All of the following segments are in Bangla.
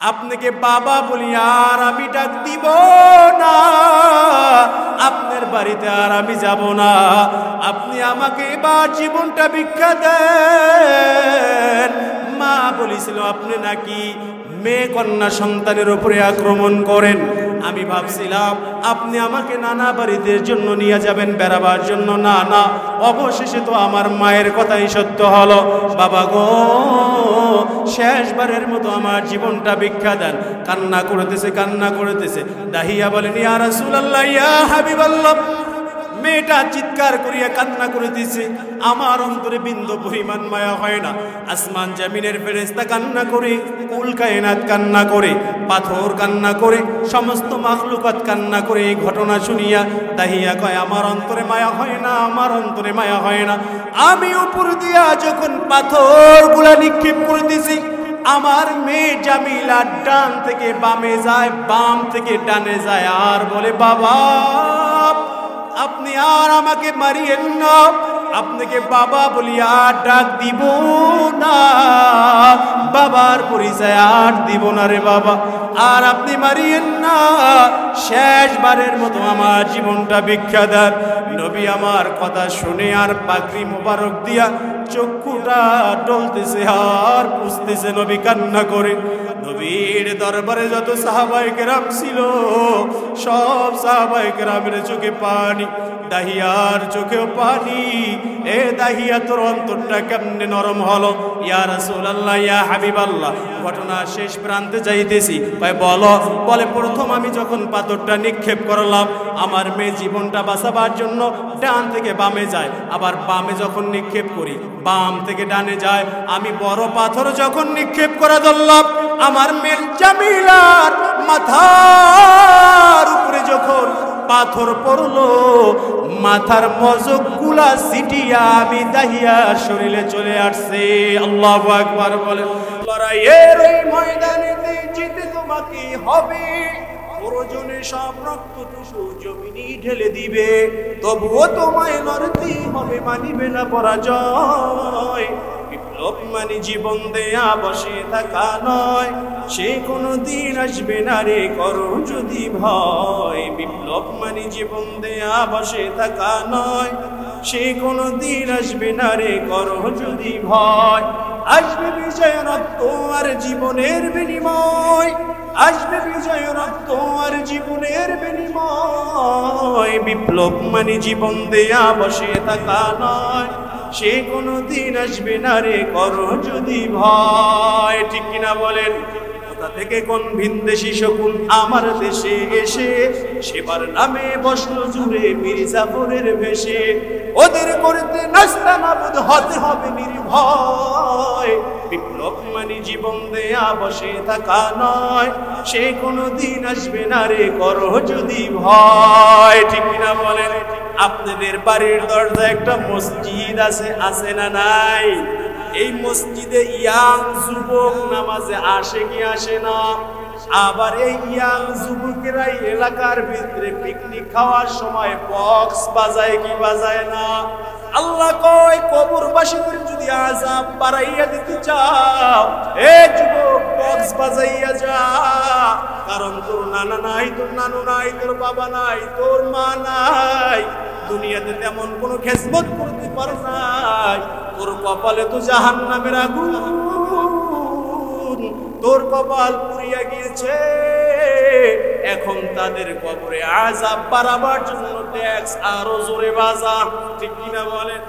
আপনাকে বাবা বলি আর আমি ডাক দিব না, আপনার বাড়িতে আর আমি যাব না। আপনি আমাকে এবার জীবনটা ভিক্ষা দেন। মা বলেছিল আপনি নাকি মেয়ে কন্যা সন্তানের উপরে আক্রমণ করেন। আমি ভাবছিলাম আপনি আমাকে নানা বাড়িতে জন্য নিয়ে যাবেন বেড়াবার জন্য। না না, অবশেষে তো আমার মায়ের কথাই সত্য হলো। বাবা গো, শেষবারের মতো আমার জীবনটা ভিক্ষা দেন। কান্না করতেছে, কান্না করতেছে। দাহিয়া বলেন, ইয়া রাসূলুল্লাহ, ইয়া হাবিবাল্লাহ। মেয়েটা চিৎকার করিয়া কান্না করে দিছে। আমার অন্তরে বিন্দু পরিমাণ মায়া হয় না। আসমান জমিনের ফেরেশতা কান্না করে, কুল কায়নাত কান্না করে, পাথর কান্না করে, সমস্ত মাখলুকাত কান্না করে। এই ঘটনা শুনিয়া দাহিয়া কয়, আমার অন্তরে মায়া হয় না, আমার অন্তরে মায়া হয় না। আমি উপর দিয়া যখন পাথরগুলা নিক্ষেপ করে দিছি, আমার মেয়ে জামিলা ডান থেকে বামে যায়, বাম থেকে ডানে যায়, আর বলে, বাবা আপনি আর আমাকে মারিয়েন না, আপনাকে বাবা বলি আর ডাক দিব না, বাবার পরিচয় আর দিব না রে বাবা, আর আপনি মারিয়েন না, শেষবারের মতো আমার জীবনটা ভিক্ষা দেন। নবী আমার কথা শুনে আর পাগড়ি মোবারক দিয়া চক্ষুটা ডলতেছে আর পুষতেছে। নবী কান্না করে। নবীর দরবারে যত সাহাবায়ে কেরাম ছিল, সব সাহাবায়ে কেরামের চোখে পানি, দাহিয়ার চোখেও পানি। এ দাহিয়া, তোর অন্তরটা কেমনে নরম হলো? ইয়া রাসূলুল্লাহ, ইয়া হাবিবাল্লাহ। ঘটনা শেষ প্রান্তে যাইতেছি। ভাই বলো, বলে প্রথম আমি যখন পাথরটা নিক্ষেপ করলাম, আমার মেয়ে জীবনটা বাঁচাবার জন্য ডান থেকে বামে যায়, আবার বামে যখন নিক্ষেপ করি বাম থেকে ডানে যায়। আমি বড় পাথর যখন নিক্ষেপ করা ধরলাম, আমার মেয়ে জামিলার মাথার উপরে যখন পাথর পড়লো, মাথার মজকগুলা সিটিয়া আমি দাহিয়ার শরীরে চলে আসছে। আল্লাহু আকবার বলে। লড়াইয়ের ওই ময়দানেতে জিতে তোমাকে হবে, প্রয়োজনে সব রক্তটুকু জমিনে ঢেলে দিবে, তবুও তোমায় লড়তেই হবে, মানিবে না পরাজয়। বিপ্লব মানে জীবন দেয়া বসে থাকা নয়, সে কোনো দিন আসবে না রে করো যদি ভয়। বিপ্লব মানে জীবন দেয়া বসে থাকা নয়, সে কোনো দিন আসবে না রে করো যদি ভয়। আসবে বিজয় রক্ত আর জীবনের বিনিময়, আসবে বিজয় রক্ত আর জীবনের বিনিময়। বিপ্লব মানে জীবন দেয়া বসে থাকা নয়, সে কোনো দিন আসবে না রে করো যদি ভয়। ঠিক কিনা বলেন? কোথা থেকে কোন ভিনদেশী শকুন আমার দেশে এসে সেবার নামে বসলো জুড়ে মীর জাফরের ভেসে। ওদের করতে নাস্তানাবুদ হতে হবে নির্ভয়। বিপ্লব মানে জীবন দেয়া বসে থাকা নয়, সে কোনো দিন আসবে না রে করো যদি ভয়। ঠিক কিনা বলেন? আপনাদের বাড়ির দরজায় একটা মসজিদ আছে, আছে না নাই? এই মসজিদে ইয়াং যুবক নামাজে আসে কি আসে না? আবার এই ইয়াং যুবকেরাই এলাকার ভিতরে পিকনিক খাওয়ার সময় বক্স বাজায় কি বাজায় না? আল্লাহ কয়, কবরবাসীদের যদি আযাব বাড়াইয়া দিতে চাও, এ যুবক বক্স বাজাইয়া যা। কারণ তোর নানা নাই, তোর নানু নাই, তোর বাবা নাই, তোর মা নাই, দুনিয়াতে তেমন কোনো খেজমত করতে পারো নাই। তোর কপালে তো জাহান্নামের আগুন, তোর কপাল পুড়িয়া গিয়েছে। এখন তাদের কবরে আযাব বাড়াবার জন্য ট্যাক্স আরো জোরে বাজা। ঠিক কিনা বলেন?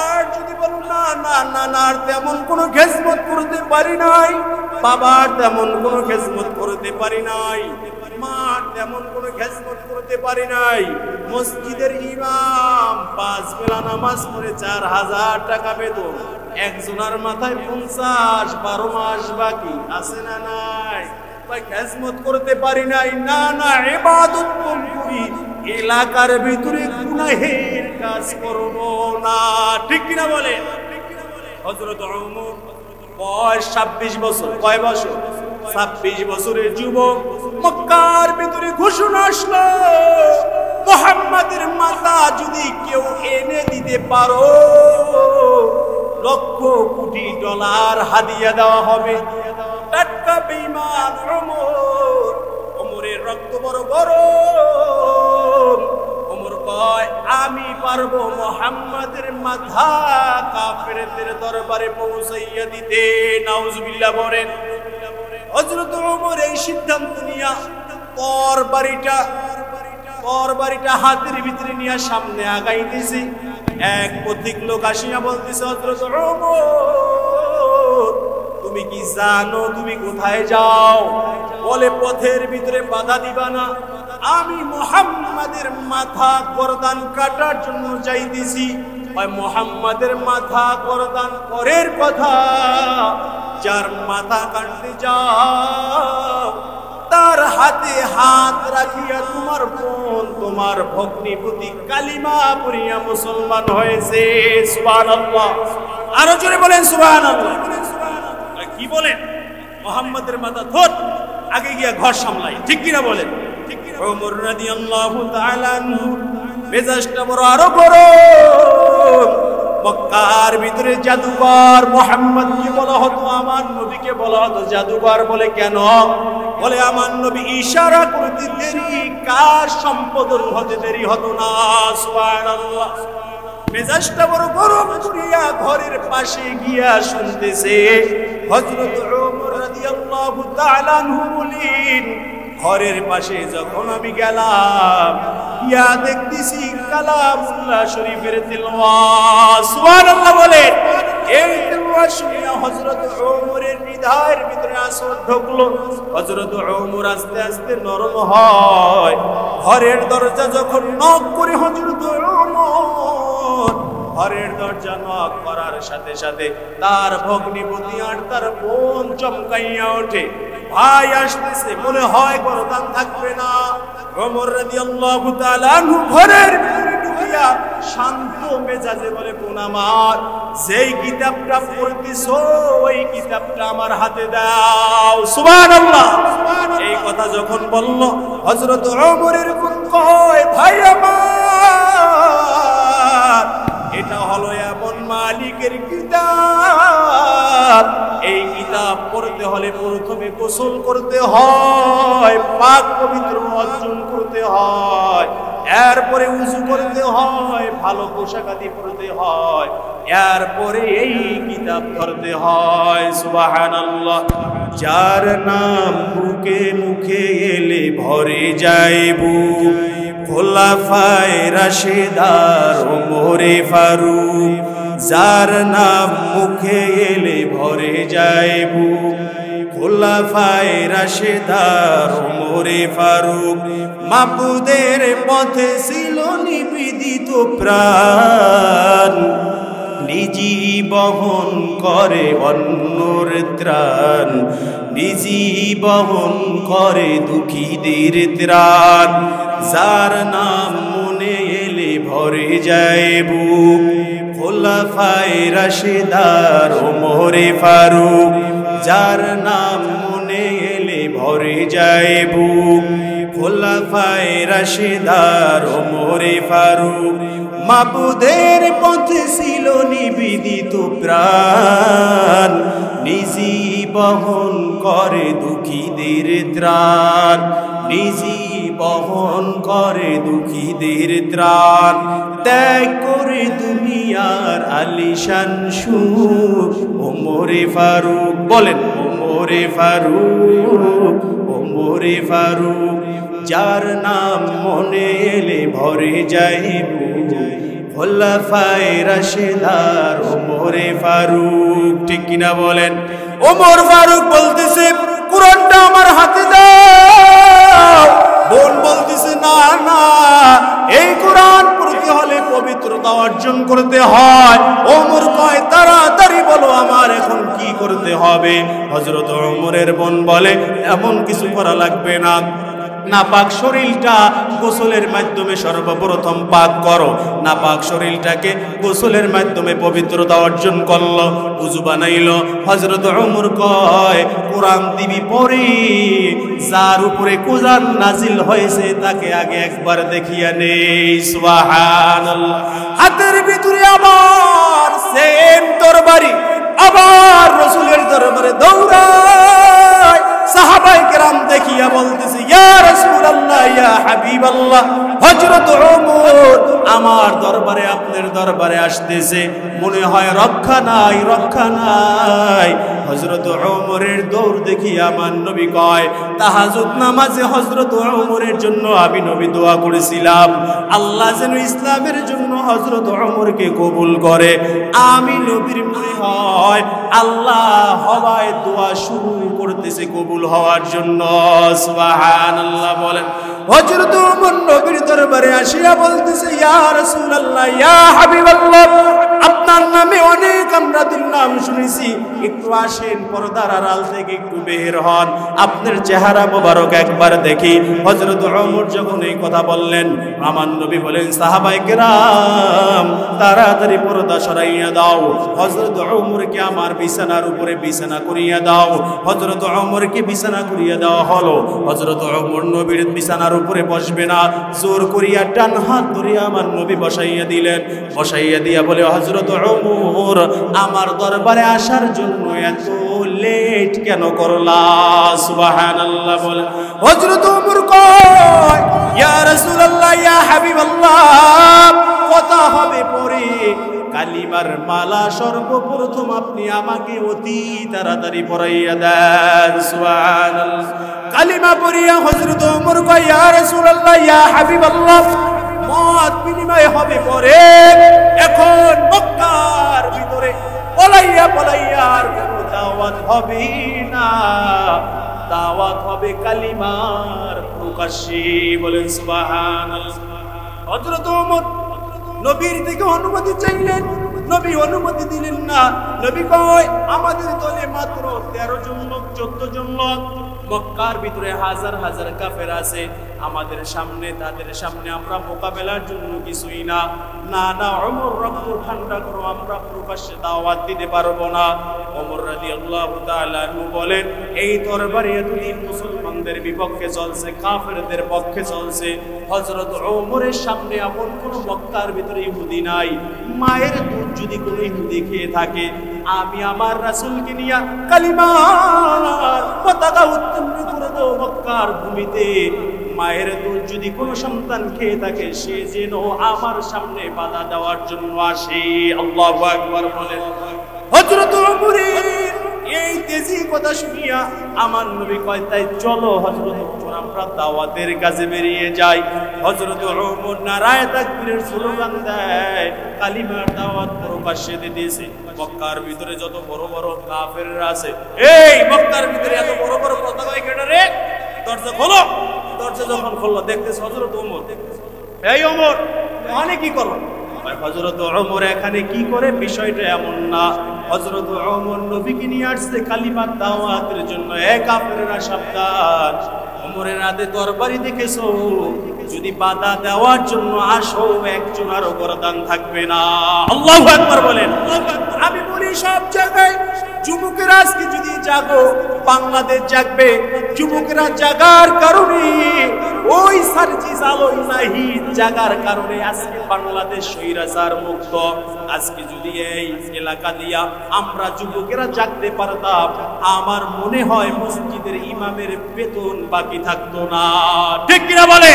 আর যদি বলো না না না না, তেমন কোনো খেজমত করতে পারি নাই, বাবার তেমন কোনো খেজমত করতে পারি নাই, মার তেমন কোনো খেজমত করতে পারি নাই, মসজিদের ইমাম 5 বেলা নামাজ পড়ে 4000 টাকা বেতন, একজনের মাথায় 50, 12 মাস বাকি, আছে না নাই? ভাই খেজমত করতে পারি নাই, না না ইবাদত করি, এলাকার ভিতরে গুনাহের কাজ করব না। ঠিক কিনা বলেন? হযরত ওমর বয়স 26 বছর। কয় বছর? 26 বছরের যুবক। মক্কার ভিতরে ঘোষণা আসলো, মুহাম্মাদের মাথা যদি কেউ এনে দিতে পারো, লক্ষ কোটি ডলার হাদিয়া দেওয়া হবে। টাটকা বেঈমান ওমর। ওমরের রক্ত বড় গরম। ওমর কয় আমি পারবো মুহাম্মাদের মাথা কাফেরদের দরবারে পৌঁছাইয়া দিতে। নাউজুবিল্লাহ বলেন। হযরত ওমর এই সিদ্ধান্ত নিয়া তরবারিটা হাতের ভিতরে নিয়ে সামনে আগাইতেছে। এক পথিক লোক আসিয়া বলতেছে, হযরত ওমর তুমি কি জানো তুমি কোথায় যাও? বলে পথের ভিতরে বাধা দিবা না, আমি মুহাম্মাদের মাথা গর্দান কাটার জন্য যাইতেছি। মুহাম্মাদের মাথা গর্দান করের কথা, যার মাথা কাটতে যাও তার হাতে হাত রাখিয়া তোমার বোন তোমার ভগ্নিপতি কালিমা পড়িয়া মুসলমান হয়েছে। সুবহানাল্লাহ। আরো জোরে বলেন সুবহানাল্লাহ। কি বলেন? মুহাম্মাদের মাথা ধর, আগে গিয়া ঘর সামলাই। ঠিক কিনা বলেন? ওমর রাদিয়াল্লাহু তাআলা আনহু মেজাজটা বড় আরো গরম। মক্কার ভিতরে জাদুকর মুহাম্মদকে বলা হতো, আমার নবীকে বলা হতো জাদুকর। বলে কেন? বলে আমার নবী ইশারা করতে দেরি, কার সম্বোধন হতে দেরি হতো না। সুবহানাল্লাহ। মেজাজটা বড় গরম করিয়া ঘরের পাশে গিয়া শুনতেছে। হযরত ওমর রাদিয়াল্লাহু তাআলা আনহু বলেন, ঘরের পাশে যখন আমি গেলাম ইয়া দেখতেছি কালামুল্লাহ শরীফের তিলাওয়াত। সুবহানাল্লাহ বলেন। এই তিলাওয়াত শুনিয়া হযরত ওমরের হৃদয়ের ভিতরে আসর ঢুকলো। হযরত ওমর আস্তে আস্তে নরম হয়। ঘরের দরজা যখন নক করে হযরত ওমর ঘরের দরজা নক করার সাথে সাথে তার ভগ্নিপতি আর তার বোন চমকাইয়া ওঠে। ভাই আসতেছে, মনে হয় গর্দান থাকবে না। ওমর রাদিয়াল্লাহু তাআলা আনহু ঘরের ভিতরে ঢুকিয়া শান্ত মেজাজে বলে, বোন আমার, যেই কিতাবটা পড়তেছো ওই কিতাবটা আমার হাতে দাও। সুবহানাল্লাহ। এই কথা যখন বলল হযরত ওমরের বোন কয়, ভাই আমার, এটা হলো এমন মালিকের কিতাব, এই কিতাব পড়তে হলে প্রথমে গোসল করতে হয়, পাক পবিত্র অর্জন করতে হয়, এরপরে উযু করতে হয়, ভালো পোশাক আদি পরতে হয়, এরপরে এই কিতাব ধরতে হয়। সুবহানাল্লাহ। যার নাম বুকে মুখে এলে ভরে যায় বুক, খোলাফায়ে রাশেদার ওমরে ফারুক। যার নাম মুখে এলে ভরে যায় বুক, খোলাফায়ে রাশেদার ওমরে ফারুক। মাবুদের পথে ছিল নিবেদিত প্রাণ, নিজি বহন করে অন্যর ত্রাণ, নিজি বহন করে দুঃখীদের ত্রাণ। যার নাম মনে এলে ভরে যায় বুক, খোলাফায়ে রাশেদার ওমরে ফারুক। যার নাম মনে এলে ভরে যায় বুক, খোলাফায়ে রাশেদার ওমরে ফারুক। মাবুদের পথে ছিল নিবেদিত প্রাণ, নিজি বহন করে দুঃখীদের ত্রাণ, নিজি বহন করে দুঃখীদের ত্রাণ। ত্যাগ করে দুনিয়ার আলিশান সুখ ওমরে ফারুক। বলেন ওমরে ফারুক, ওমরে ফারুক। যার নাম মনে এলে ভরে যায় বুক, খোলাফায়ে রাশেদার ওমরে ফারুক। ঠিক কিনা বলেন? ওমর ফারুক বলতেছে, কুরআনটা আমার হাতে দাও। বোন বলতেছে, না না, এই কোরআন পড়তে হলে পবিত্রতা অর্জন করতে হয়। ওমর কয়, তাড়াতাড়ি বলো আমার এখন কি করতে হবে? হযরত ওমরের বোন বলে, এমন কিছু করা লাগবে না, নাপাক শরীরটা গোসলের মাধ্যমে সর্বপ্রথম পাক করো। নাপাক শরীরটাকে গোসলের মাধ্যমে পবিত্রতা অর্জন করলো, উযু বানাইলো। হযরত ওমর কয়, কোরআন দিবি পড়ি, যার উপরে কোরআন নাজিল হয়েছে তাকে আগে একবার দেখিয়া নেই। সুবহানাল্লাহ। হাতের ভিতরে আবার সেম তরবারি, আবার রাসূলের দরবারে দৌড়ায়। সাহাবায়ে কেরাম দেখিয়া বলতেছে, ইয়া রাসূলুল্লাহ, ইয়া হাবিবাল্লাহ, হযরত ওমর আমার দরবারে, আপনার দরবারে আসতেছে, মনে হয় রক্ষা নাই, রক্ষা নাই। হযরত ওমরের দৌড় দেখি আমার নবী কয়, তাহাজ্জুদ নামাজে হযরত ওমরের জন্য আমি নবী দোয়া করেছিলাম, আল্লাহ যেন ইসলামের জন্য হযরত ওমরকে কবুল করে। আমি নবীর মনে হয় আল্লাহ হওয়ায় দোয়া শুরু করতেছে কবুল হওয়ার জন্য। সুবহানাল্লাহ বলেন। হযরত ওমর নবীর দরবারে আসিয়া বলতেছে, ইয়া রাসূলুল্লাহ, ইয়া হাবিবাল্লাহ, আপনার নামে অনেক আমরা নাম শুনেছি, একটু আসেন, পর্দার আড়াল থেকে একটু বের হন, আপনার চেহারা মোবারক একবার দেখি। হযরত ওমর যখন এই কথা বললেন, আমার নবী বলেন, সাহাবায়ে কেরাম তাড়াতাড়ি পর্দা সরাইয়া দাও, হযরত ওমরকে আমার বিছানার উপরে বিছানা করিয়া দাও। হযরত ওমরকে বিছানা করিয়া দেওয়া হলো। হযরত ওমর নবীর বিছানার উপরে বসবে না, জোর করিয়া ডান হাত ধরে আমার নবী বসাইয়া দিলেন। বসাইয়া দিয়া বলে, হযরত ওমর আমার দরবারে আসার জন্য এত লেট কেন করলা? সুবহানাল্লাহ বলে। হযরত ওমর কয়, ইয়া রাসূলুল্লাহ, ইয়া হাবিবাল্লাহ, কথা হবে পরে, কালিমার মালা সর্বপ্রথম আপনি আমাকে অতি তাড়াতাড়ি পরাইয়া দেন। সুবহানাল্লাহ। কালিমা পড়িয়া হযরত ওমর কয়, ইয়া রাসূলুল্লাহ, ইয়া হাবিবাল্লাহ, মত বিনিময় হবে পরে, এখন মক্কার ভিতরে পলাইয়া পলাইয়া আর কোনো দাওয়াত হবে না, দাওয়াত হবে কালিমার প্রকাশ্যে। বলেন সুবহানাল্লাহ। হযরত ওমর নবীর থেকে অনুমতি চাইলেন, নবী অনুমতি দিলেন না। নবী কয়, আমাদের দলে মাত্র 13 জন লোক, 14 জন লোক, মক্কার ভিতরে হাজার হাজার কাফের আছে, আমাদের সামনে, তাদের সামনে আমরা মোকাবেলার জন্য কিছুই না। না না ওমর, রক্ত ঠান্ডা করো, আমরা প্রকাশ্যে দাওয়াত দিতে পারবো না। ওমর রাদিয়াল্লাহু তাআলা আনহু বলেন, এই তরবারি এতদিন মুসলমানদের বিপক্ষে চলছে, কাফেরদের পক্ষে চলছে। হযরত ওমরের সামনে এমন কোন মক্কার ভিতরে ইহুদি নাই, মায়ের দুধ যদি কোনো ইহুদি খেয়ে থাকে, আমি আমার রাসূলকে নিয়া কালিমার পতাকা উত্তোলন করে দেব মক্কার ভূমিতে। মায়ের দুধ যদি কোনো সন্তান খেয়ে থাকে, সে যেন আমার সামনে বাধা দেওয়ার জন্য আসে। আল্লাহু আকবার বলেন। হযরত ওমরের এই তেজি কথা শুনিয়া আমার নবী কয়, তাই চলো হযরত ওমর আমরা দাওয়াতের কাজে বেরিয়ে যাই। হযরত ওমর নারায়ে তাকবীরের স্লোগান দেয়, কালিমার দাওয়াত প্রকাশ্যে দিতেছে। মক্কার ভিতরে যত বড় বড় কাফেররা আছে, এই মক্কার ভিতরে এত বড় বড় পতাকা কেটে রে, দরজা খোলো। দরজা যখন খুললো, দেখতেছে হযরত ওমর। এই ওমর, মানে কি করো? হযরত ওমর এখানে কি করে, বিষয়টা এমন না। হযরত ওমর নবীকে নিয়ে আসছে কালিমার দাওয়াতের জন্য। এক কাফেররা সাবধান, ওমরের হাতে তরবারি দেখেছো, যদি বাধা দেওয়ার জন্য আসো, একজন আরো গর্দান থাকবে না। আল্লাহু আকবার বলেন। আমি বলি সব জায়গায় যুবকেরা আজকে যদি জাগো, বাংলাদেশ জাগবে। যুবকেরা জাগার কারণে, ওই সার্জিস আলোই নাহিদ জাগার কারণে আজকে বাংলাদেশ স্বৈরাচার মুক্ত। আজকে যদি এই এলাকা দিয়া আমরা যুবকেরা জাগতে পারতাম, আমার মনে হয় মসজিদের ইমামের বেতন বাকি থাকতো না। ঠিক কিনা বলে?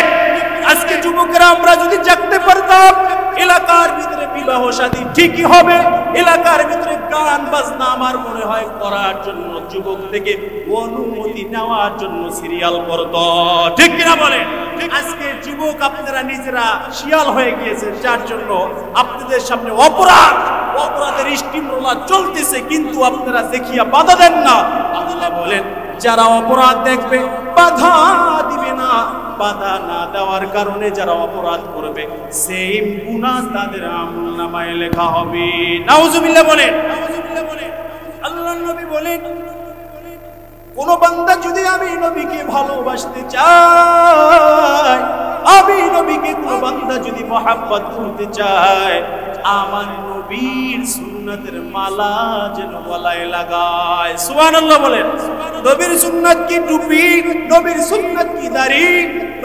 আজকে যুবকেরা আমরা যদি জাগতে পারতাম, এলাকার ভিতরে বিবাহ শাদী ঠিকই হবে, এলাকার ভিতরে গান বাজনা আমার মনে হয় করার জন্য যুবক থেকে অনুমতি নেওয়ার জন্য সিরিয়াল করত। ঠিক কিনা বলে? আজকে যুবক আপনারা নিজেরা শিয়াল হয়ে গিয়েছে, যার জন্য আপনাদের সামনে অপরাধের স্টিম রোলার চলতেছে, কিন্তু আপনারা দেখিয়া বাধা দেন না। আল্লাহ বলেন, যারা অপরাধ দেখবে বাধা দিবে না, বাধা না দেওয়ার কারণে যারা অপরাধ করবে সেম গুনাহ তাদের আমলনামায় লেখা হবে। নাউজুবিল্লাহ বলেন। আল্লাহর নবী বলেন, কোন বান্দা যদি আমি নবীকে ভালোবাসতে চায়, আমি নবীকে কোন বান্দা যদি মহব্বত করতে চায়, আমার নবীর সুন্নাতের মালা যেন গলায় লাগায়। সুবহানাল্লাহ বলেন। নবীর সুন্নাত কি টুপি, নবীর সুন্নাত কি দাড়ি,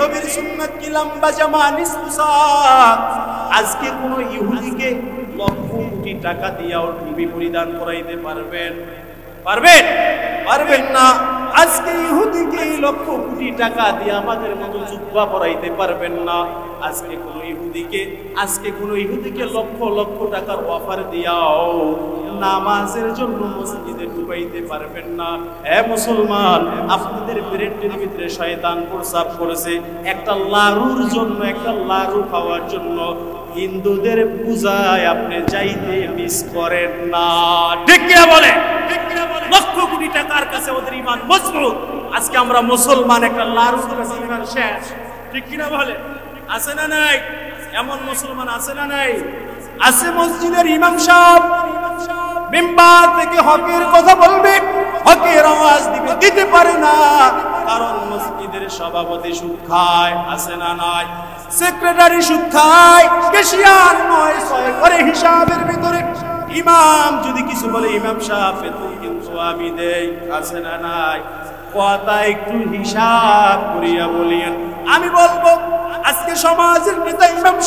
নবীর সুন্নাত কি লম্বা জামা নিসফ সাক। আজকে কোন ইহুদিকে লক্ষ কোটি কোটি টাকা দিয়াও টুপি পরিধান করাইতে পারবেন? পারবেন? পারবেন না। আজকে ইহুদিকে লক্ষ কোটি টাকা দিয়ে আমাদের মতো জুব্বা পরাইতে পারবেন না। আজকে কোনো ইহুদিকে লক্ষ লক্ষ টাকার অফার দিয়াও নামাজের জন্য মসজিদে ঢুকাইতে পারবেন না। হে মুসলমান, আপনাদের ব্রেনের ভিতরে শয়তান প্রসাব করেছে একটা লাড়ুর জন্য, একটা লাড়ু খাওয়ার জন্য। হিন্দুদের পূজায় আপনি যাইতে মিস করেন না। ঠিক কিনা বলে? লক্ষ কোটি টাকার কাছে ওদের ঈমান মজবুত। আজকে আমরা মুসলমান, একটা লাড়ুর কাছে ঈমান শেষ। ঠিক কিনা বলে? আছে না নাই? এমন মুসলমান আছে না নাই? আছে। মসজিদের ইমাম সাহেব মিম্বার থেকে হকের কথা বলবে, হকের আওয়াজ দিবে, দিতে পারে না, কারণ মসজিদের সভাপতি সুদ খায়। আছে না নাই? সেক্রেটারি সুদ খায়, ক্যাশিয়ার 9 করে হিসাবের ভিতরে। ইমাম যদি কিছু বলে, ইমাম সাহেব বেতন কিন্তু আমি দেই। আছে না নাই? কথা একটু হিসাব করিয়া বলিয়েন। আমি বলবো আজকে সমাজের নেতা ইমাম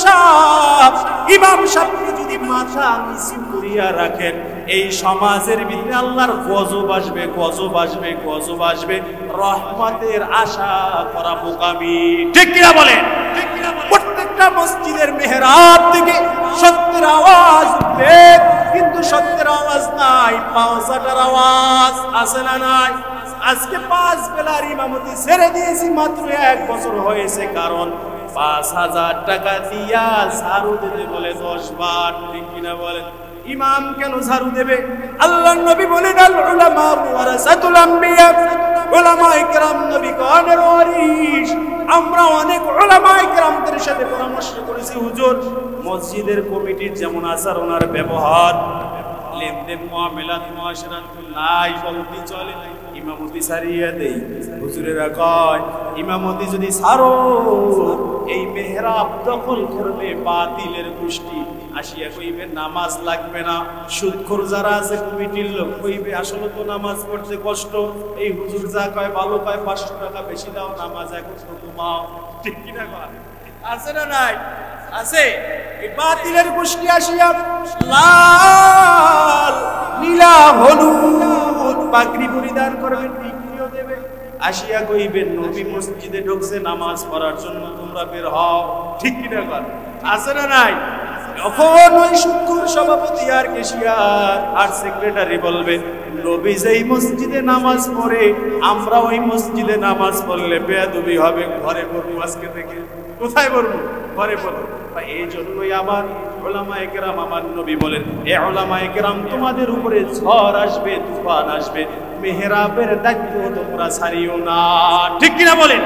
সাহেব যদি মাথা নিচু করিয়া রাখেন, এই সমাজের ভিতরে আল্লাহর গজব আসবে, গজব আসবে, গজব আসবে। রহমতের আশা করা বোকামি। ঠিক কিনা বলেন? প্রত্যেকটা মসজিদের মেহরাব থেকে সত্যের আওয়াজ উঠবে, কিন্তু সত্যের আওয়াজ নাই, পাওসাটার আওয়াজ। আছে না নাই? আজকে 5 বেলার ইমামতি ছেড়ে দিয়েছি, মাত্র 1 বছর হয়েছে, কারণ 5000 টাকা দিয়া ঝাড়ু দিতে বলে 10 বার। ঠিক কিনা বলেন? ইমাম কেন ঝাড়ু দেবে? আল্লাহর নবী বলেন, আল উলামা ওয়ারাসাতুল আম্বিয়া, উলামায়ে কেরাম নবীগণের ওয়ারিস। আমরা অনেক উলামায়ে কেরামদের সাথে পরামর্শ করেছি, হুজুর মসজিদের কমিটির যেমন আচরণ আর ব্যবহার, লেনদেন, মুআমালাত, মুআশারাত নাই বলতে চলে, ইমামতি ছাড়িয়ে দেই। হুজুরেরা কয়, ইমামতি যদি ছাড়ো, এই মেহরাব দখল করবে বাতিলের গোষ্ঠী, আসিয়া কইবে নামাজ লাগবে না। সুদখোর যারা আছে কমিটির লোক কইবে, আসলে তো নামাজ পড়তে কষ্ট, এই হুজুর যা কয় ভালো কয়, 500 টাকা বেশি দাও, নামাজ এখন ঘুমাও। ঠিক কিনা কয়? আছে না নাই? আছে। এই বাতিলের গোষ্ঠী আসিয়া লাল, নীলা, হলুদ পাগড়ি পরিধান করবেন, বিক্রিও দেবে, আসিয়া কইবেন নবী মসজিদে ঢুকছে নামাজ পড়ার জন্য, তোমরা বের হও। ঠিক কিনা কর? আছে না নাই? যখন ওই সুদখোর সভাপতি আর ক্যাশিয়ার আর সেক্রেটারি বলবে, নবী যেই মসজিদে নামাজ পড়ে, আমরা ওই মসজিদে নামাজ পড়লে বেয়াদবি হবে, ঘরে পড়বো আজকে থেকে। কোথায় পড়বো? ঘরে পড়বো। এই জন্যই আবার উলামায়ে কেরাম, আমার নবী বলেন, এ উলামায়ে কেরাম তোমাদের উপরে ঝড় আসবে, তুফান আসবে, মেহরাবের দায়িত্ব তোমরা ছাড়িও না। ঠিক কিনা বলেন?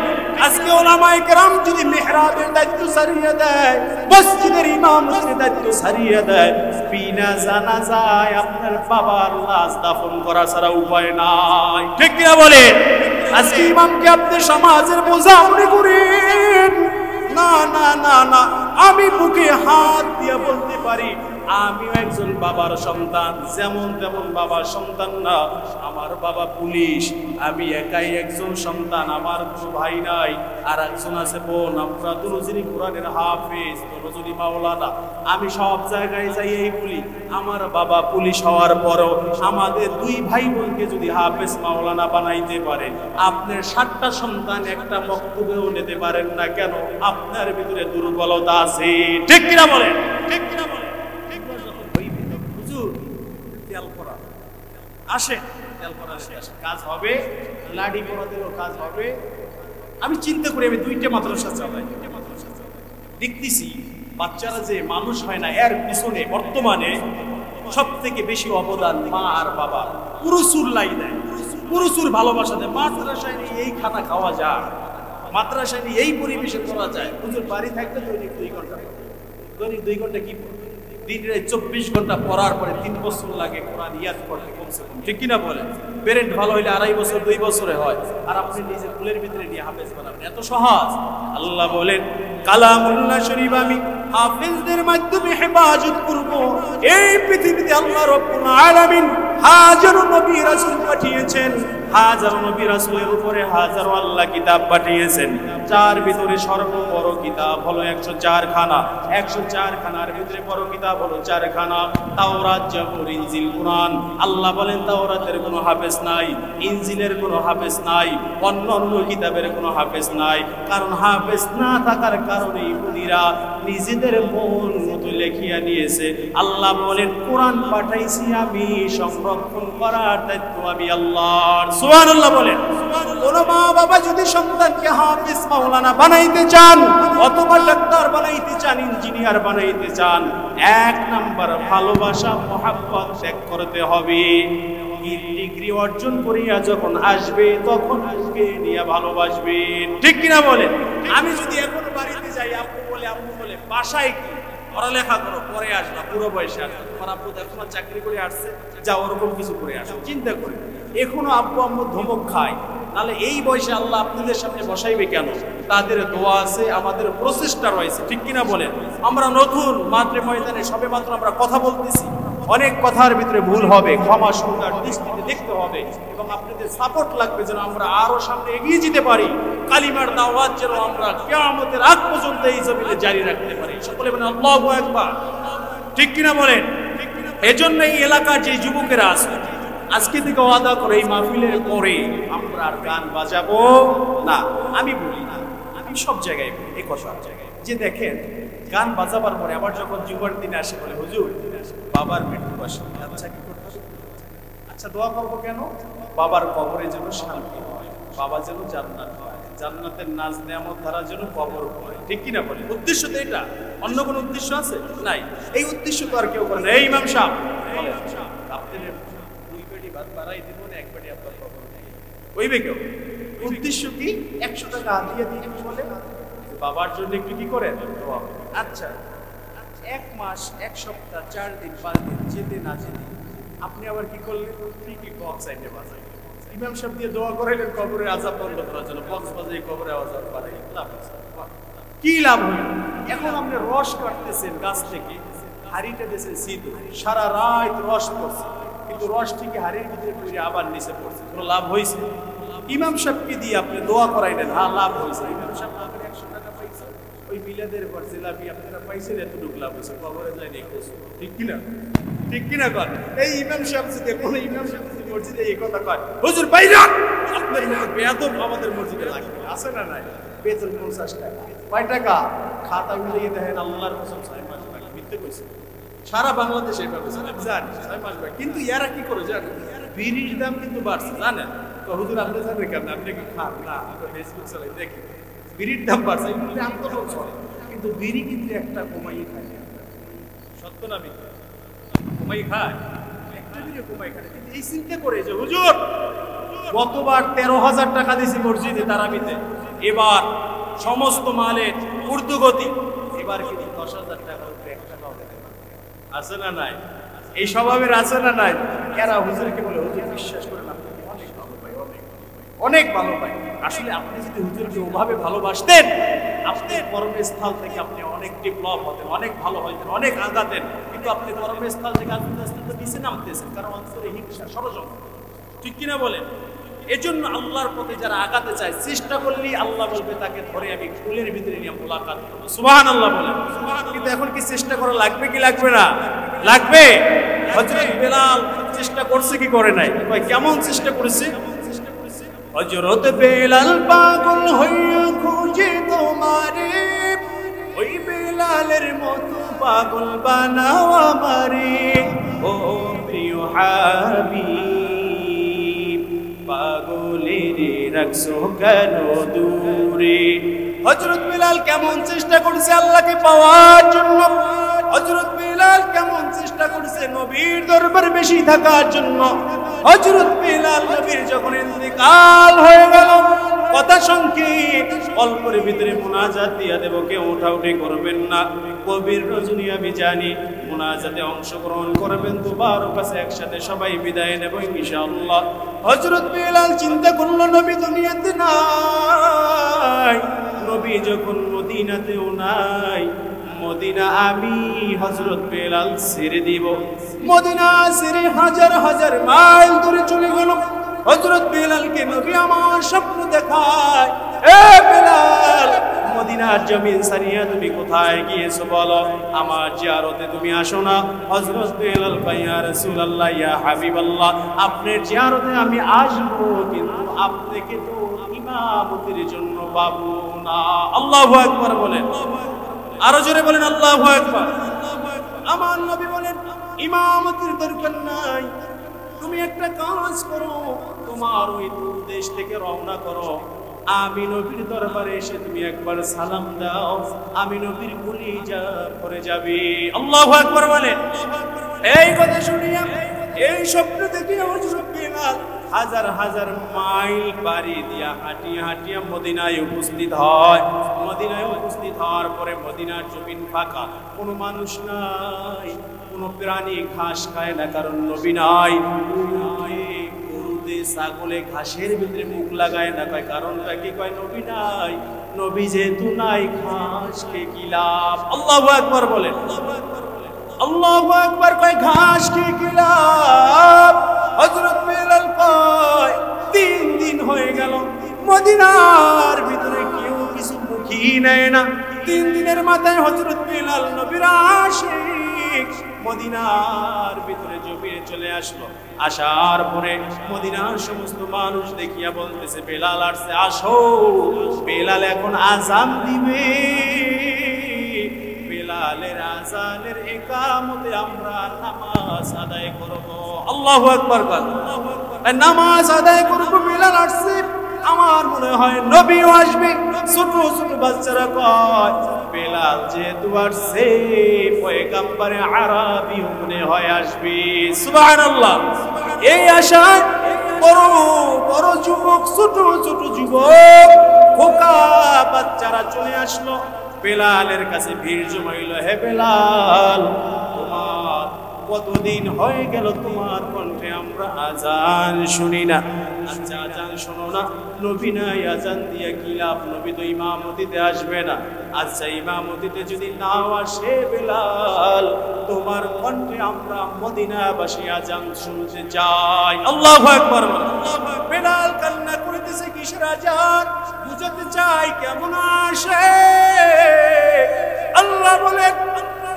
আজকে উলামায়ে কেরাম যদি মেহরাবের দায়িত্ব ছাড়িয়ে দেয়, মসজিদের ইমামতির দায়িত্ব ছাড়িয়ে দেয়, বিনা জানাজায় আপনার বাবার লাশ দাফন করা ছাড়া উপায় নাই। ঠিক কিনা বলেন? আজকে ইমামকে আপনি সমাজের বোঝা মনে করেন না, না, না, না। আমি বুকে হাত দিয়ে বলতে পারি, আমিও একজন বাবার সন্তান, যেমন তেমন বাবার সন্তান না। আমার বাবা পুলিশ, আমি একাই একজন সন্তান, আমার কোনো ভাই নাই, আর একজন আছে বোন। আমরা দুজনই কোরআনের হাফেজ, দুজনই মাওলানা। আমি সব জায়গায় যাই এই বলি, আমার বাবা পুলিশ হওয়ার পরও আমাদের 2 ভাই বোনকে যদি হাফেজ মাওলানা বানাইতে পারে, আপনার 7টা সন্তান একটা বক্তব্যও নিতে পারেন না কেন? আপনার ভিতরে দুর্বলতা আছে। ঠিক কিনা বলেন? ঠিক কিনা বলেন? কাজ হবে, লাঠি পড়াতেও কাজ হবে। আমি চিন্তা করি, আমি 2টা মাদ্রাসা চালাই, দেখতেছি বাচ্চারা যে মানুষ হয় না, এর পিছনে বর্তমানে সব থেকে বেশি অবদান মা আর বাবা। প্রচুর লাই দেয়, প্রচুর ভালোবাসা দেয়। মাদ্রাসায় নিয়ে এই খানা খাওয়া যায়, মাদ্রাসায় নিয়ে এই পরিবেশে করা যায়। হুজুর বাড়ি থাকলে দৈনিক 2 ঘন্টা, দৈনিক 2 ঘন্টা কি দিনে 24 ঘন্টা পড়ার পরে 3 বছর লাগে কোরআন ইয়াদ করতে কমসে কম। ঠিক কিনা বলেন? পেরেন্ট ভালো হইলে 2.5 বছর 2 বছরে হয়, আর আপনি নিজের কুলের ভিতরে নিয়ে হাফেজ বানাবেন, এত সহজ? আল্লাহ বলেন, কালামুল্লাহ শরীফ আমি হাফেজদের মাধ্যমে হেফাজত করব। এই পৃথিবীতে আল্লাহ রাব্বুল আলামিন হাজারো নবী রাসূল পাঠিয়েছেন, হাজারো নবী রাসূলের উপরে হাজারো আল্লাহ কিতাব পাঠিয়েছেন, যার ভিতরে সর্ববড় কিতাব হলো 104 খানা। 104 খানার ভিতরে বড় কিতাব হলো 4 খানা, তাওরাত, জাবুর, ইনজিল, কুরআন। আল্লাহ বলেন তাওরাতের কোনো হাফেজ নাই, ইনজিলের কোনো হাফেজ নাই, অন্যান্য কিতাবের কোনো হাফেজ নাই। কারণ হাফেজ না থাকার কারণে ইহুদিরা নিজেদের মন মতো লেখিয়া নিয়েছে। আল্লাহ বলেন কোরআন পাঠাইছি আমি, সংরক্ষণ করার দায়িত্ব আমি আল্লাহর। সুবহানাল্লাহ বলেন। কোন মা বাবা যদি সন্তানকে হাফেজ মাওলানা বানাইতে চান, অথবা ডাক্তার বানাইতে চান, ইঞ্জিনিয়ার বানাইতে চান, 1 নাম্বার ভালোবাসা মহব্বত ত্যাগ করতে হবে। ডিগ্রি অর্জন করিয়া যখন আসবে তখন আজকে নিয়ে ভালোবাসবেন, ঠিক কিনা বলেন? আমি যদি এখন বাড়িতে যাই, আম্মু বলে বাসায় কি পড়ালেখা করো, পরে আসবা, পুরো বয়সে আসবা, তোমার আব্বু এখনো চাকরি করে আসছে, যা ওরকম কিছু করে আসো, চিন্তা করি এখনো আব্বু আম্মু ধমক খায়, তাহলে এই বয়সে আল্লাহ আপনাদের সামনে বসাইবে কেন? তাদের দোয়া আছে, আমাদের প্রচেষ্টা রয়েছে, ঠিক কিনা বলেন? আমরা নতুন মাত্রে ময়দানে সবে মাত্র আমরা কথা বলতেছি, অনেক কথার ভিতরে ভুল হবে, ক্ষমা সুন্দর দৃষ্টিতে দেখতে হবে, এবং আপনাদের সাপোর্ট লাগবে যেন আমরা আরো সামনে এগিয়ে যেতে পারি। কালিমার দাওয়াত যেন আমরা কিয়ামতের আগ পর্যন্ত এই জমিনে জারি রাখতে পারি। সকলে বলেন আল্লাহু আকবার, ঠিক কিনা বলেন? এজন্য এই এলাকার যে যুবকেরা আছে, আজকে থেকে ওয়াদা করে এই মাহফিলের পরে আমরা আর গান বাজাবো না। আমি বলি না, আমি সব জায়গায় এই কথা যে দেখেন গান বাজাবার পরে আবার যখন জুমার দিনে আসে বলে হুজুর বাবার মৃত্যু আসে, আচ্ছা কি করতে হবে? আচ্ছা দোয়া করবো কেন? বাবার কবরে যেন শান্তি হয়, বাবা যেন জান্নাত হয়, জান্নাতের নাজ নেয়ামত ধারা যেন কবর হয়, ঠিক কিনা বলে? উদ্দেশ্য তো এটা, অন্য কোনো উদ্দেশ্য আছে নাই। এই উদ্দেশ্য তো আর কেউ করে না। এই ইমাম সাহেব আপনাদের 2 পেটি ভাত বাড়াই দিব না, 1 পেটি আপনার কবর দিয়ে ওইবে কেউ? উদ্দেশ্য কি? 100 টাকা হাতিয়ে দিয়ে বলে বাবার জন্য একটু কি করে দোয়া। আচ্ছা 1 মাস 1 সপ্তাহ 4 দিন 5 দিন যেতে না যেতে আপনি আবার কি করলেন? ঠিকই বক্স আইনে বাজাই, ইমাম সাহেব দিয়ে দোয়া করাইলেন কবরের আযাব বন্ধ করার জন্য, বক্স বাজাই কবরের আযাব বাড়াই, লাভ কি লাভ হইল? এখন আপনি রস কাটতেছেন গাছ থেকে, হাড়িটা দিয়েছেন সিধু, সারা রাত রস পড়ছে, কিন্তু রস ঠিকই হাড়ির ভিতরে পড়ে আবার নিচে পড়ছে, কোনো লাভ হয়েছে? ইমাম সাহেবকে দিয়ে আপনি দোয়া করাইলেন, হ্যাঁ লাভ হয়েছে। ইমাম সাহেব আপনার 100 টাকা পাইছে, ওই মিলাদের পর জিলাপি আপনারা পাইছেন, এতটুকু লাভ হয়েছে, কবরে যায়নি, ঠিক কিনা? ঠিক কিনা কর? এই ইমাম সাহেব যদি কোন ইমাম সাহেব যদি মসজিদে এই কথা কয়, হুজুর বাইরা আপনার বেয়াদব আমাদের মসজিদে লাগবে, আছে না নাই? বেতন 50 টাকা, কয় টাকা? খাতা মিলিয়ে দেখেন আল্লাহর কসম 6 মাস লাগে, মিথ্যে কইছে। সারা বাংলাদেশে এইভাবে জানি 6 মাস লাগে, কিন্তু এরা কি করে জানেন? বিড়ির দাম কিন্তু বাড়ছে, জানেন তো? হুজুর আপনি জানেন কেন? আপনি কি খান না? আমরা ফেসবুক চালাই দেখি বিড়ির দাম বাড়ছে, এগুলো আন্দোলন চলে, কিন্তু বিড়ি কিন্তু একটা কমাই খায়, সত্য না মিথ্যা? কমাই খায়, একটা বিড়ি কমাই খায়, কিন্তু এই চিন্তা করে যে হুজুর গতবার 13,000 টাকা দিয়েছি মসজিদে তারাবিতে, এবার সমস্ত মালের ঊর্ধ্বগতি, এবার কিন্তু 10,000 টাকা উপরে 1 টাকাও দেবে, আছে না নাই? এই স্বভাবের আছে না নাই? এরা হুজুরকে বলে হুজুর বিশ্বাস করেন আপনি অনেক ভালো পাই, অনেক ভালো পাই। আসলে আপনি যদি হুজুরকে ওভাবে ভালোবাসতেন, আপনার কর্মস্থল থেকে আপনি অনেক ডেভেলপ হতেন, অনেক ভালো হতেন, অনেক আগাতেন, কিন্তু আপনি কর্মস্থল থেকে আস্তে আস্তে নিচে নামতেছেন, কারণ অন্তরে হিংসা, ষড়যন্ত্র, ঠিক কিনা বলেন? এজন্য আল্লাহর পথে যারা আগাতে চায়, চেষ্টা করলেই আল্লাহ বলবে তাকে ধরে আমি ফুলের ভিতরে নিয়ে মোলাকাত করবো, সুবহানাল্লাহ বলেন। কিন্তু এখন কি চেষ্টা করা লাগবে কি লাগবে না? লাগবে। হযরত বেলাল চেষ্টা করছে কি করে নাই? ভাই কেমন চেষ্টা করেছে? হযরত বেলাল পাগল হইয়া খুঁজে তোমারে, ওই বেলালের মতো পাগল বানাও আমারে, ও প্রিয় হাবিব পাগলের রাখছো কেন দূরে? হযরত বেলাল কেমন চেষ্টা করেছে আল্লাহকে পাওয়ার জন্য, হযরত বেলাল কেমন চেষ্টা করেছে নবীর দরবারে বেশি থাকার জন্য। হযরত বেলাল নবীর যখন ইন্তেকাল হয়ে গেল, কথা সংক্ষেপ, অল্পের ভিতরে মুনাজাত দিয়া দেব, কেউ উঠাউঠি করবেন না। কবির রজনী আমি জানি, মুনাজাতে অংশগ্রহণ করবেন তো 12 কাছে একসাথে সবাই বিদায় নেব ইনশাআল্লাহ। হযরত বেলাল চিন্তা করলো নবী দুনিয়াতে নাই, নবী যখন মদিনাতেও নাই, মদিনা আমি হযরত বেলাল ছেড়ে দিব। মদিনা ছেড়ে হাজার হাজার মাইল দূরে চলে গেল। হযরত বেলালকে নবী আমার স্বপ্ন দেখায়, এ বেলাল মদিনার জমিন সারিয়া তুমি কোথায় গিয়েছো বলো, আমার জিয়ারতে তুমি আসো না? হযরত বেলাল কয়, ইয়া রাসূলুল্লাহ, ইয়া হাবিবাল্লাহ, আপনার জিয়ারতে আমি আসবো, কিন্তু আপনাকে তো ইমামতির জন্য পাবো না। আল্লাহু আকবার বলেন, আরো জোরে বলেন আল্লাহু আকবার। আমার নবী বলেন, ইমামতির দরকার নাই, তুমি একটা কাজ করো, তোমার ওই দূর দেশ থেকে রওনা করো, আমি নবীর দরবারে এসে তুমি একবার সালাম দাও, আমি নবীর কলিজা পড়ে যাবে। আল্লাহু আকবার বলেন। এই কথা শুনিয়া, এই স্বপ্ন দেখে হযরত বেলাল হাজার হাজার মাইল পাড়ি দিয়া হাঁটিয়া হাঁটিয়া মদিনায় উপস্থিত হয়। মদিনায় উপস্থিত হওয়ার পরে মদিনার জমিন ফাঁকা, কোনো মানুষ নাই, কোনো প্রাণী ঘাস খায় না, কারণ নবী নাই। গরুতে ছাগলে ঘাসের ভিতরে মুখ লাগায় না, কয় কারণটা কি? কয় নবী নাই, নবী যেহেতু নাই ঘাস খেয়ে কি লাভ? আল্লাহু আকবার বলেন, আল্লাহু আকবার। কয় ঘাস খেয়ে কি লাভ? হযরত বেলাল কয় 3 দিন হয়ে গেল মদিনার ভিতরে কেউ কিছু মুখী নেয় না। 3 দিনের মাথায় হযরত বেলাল নবীর আশিক মদিনার ভিতরে জমিয়ে চলে আসলো। আসার পরে মদিনার সমস্ত মানুষ দেখিয়া বলতেছে, বেলাল আসছে, আসো, বেলাল এখন আযান দিবে, বেলালের আযানের ইকামতে আমরা নামাজ আদায় করব। আল্লাহু আকবার বলেন, নামাজ আদায় করব। বেলাল আসছে, আমার মনে হয় নবীও আসবে। ছোট ছোট বাচ্চারা কয়, বেলাল যেহেতু আসছে, পয়গম্বরে আরবী মনে হয় আসবে। সুবহানাল্লাহ। এই আশায় বড় বড় যুবক, ছোট ছোট যুবক, খোকা বাচ্চারা চলে আসলো বেলালের কাছে, ভিড় জমাইল। হে বেলাল, তোমার কতদিন হয়ে গেল তোমার কণ্ঠে আমরা আজান শুনি না? আচ্ছা, আজান শোনো না, নবী নাই, আজান দিয়ে কি লাভ? নবী তো ইমামতিতে আসবে না। আচ্ছা, ইমামতিতে যদি নাও আসে বেলাল, তোমার কণ্ঠে আমরা মদিনাবাসী আজান শুনতে চাই। আল্লাহু আকবার। বেলাল কান্না করতেছে, কিসের আজান? বুঝাতে চাই কেমন আসে। আল্লাহ বলেন,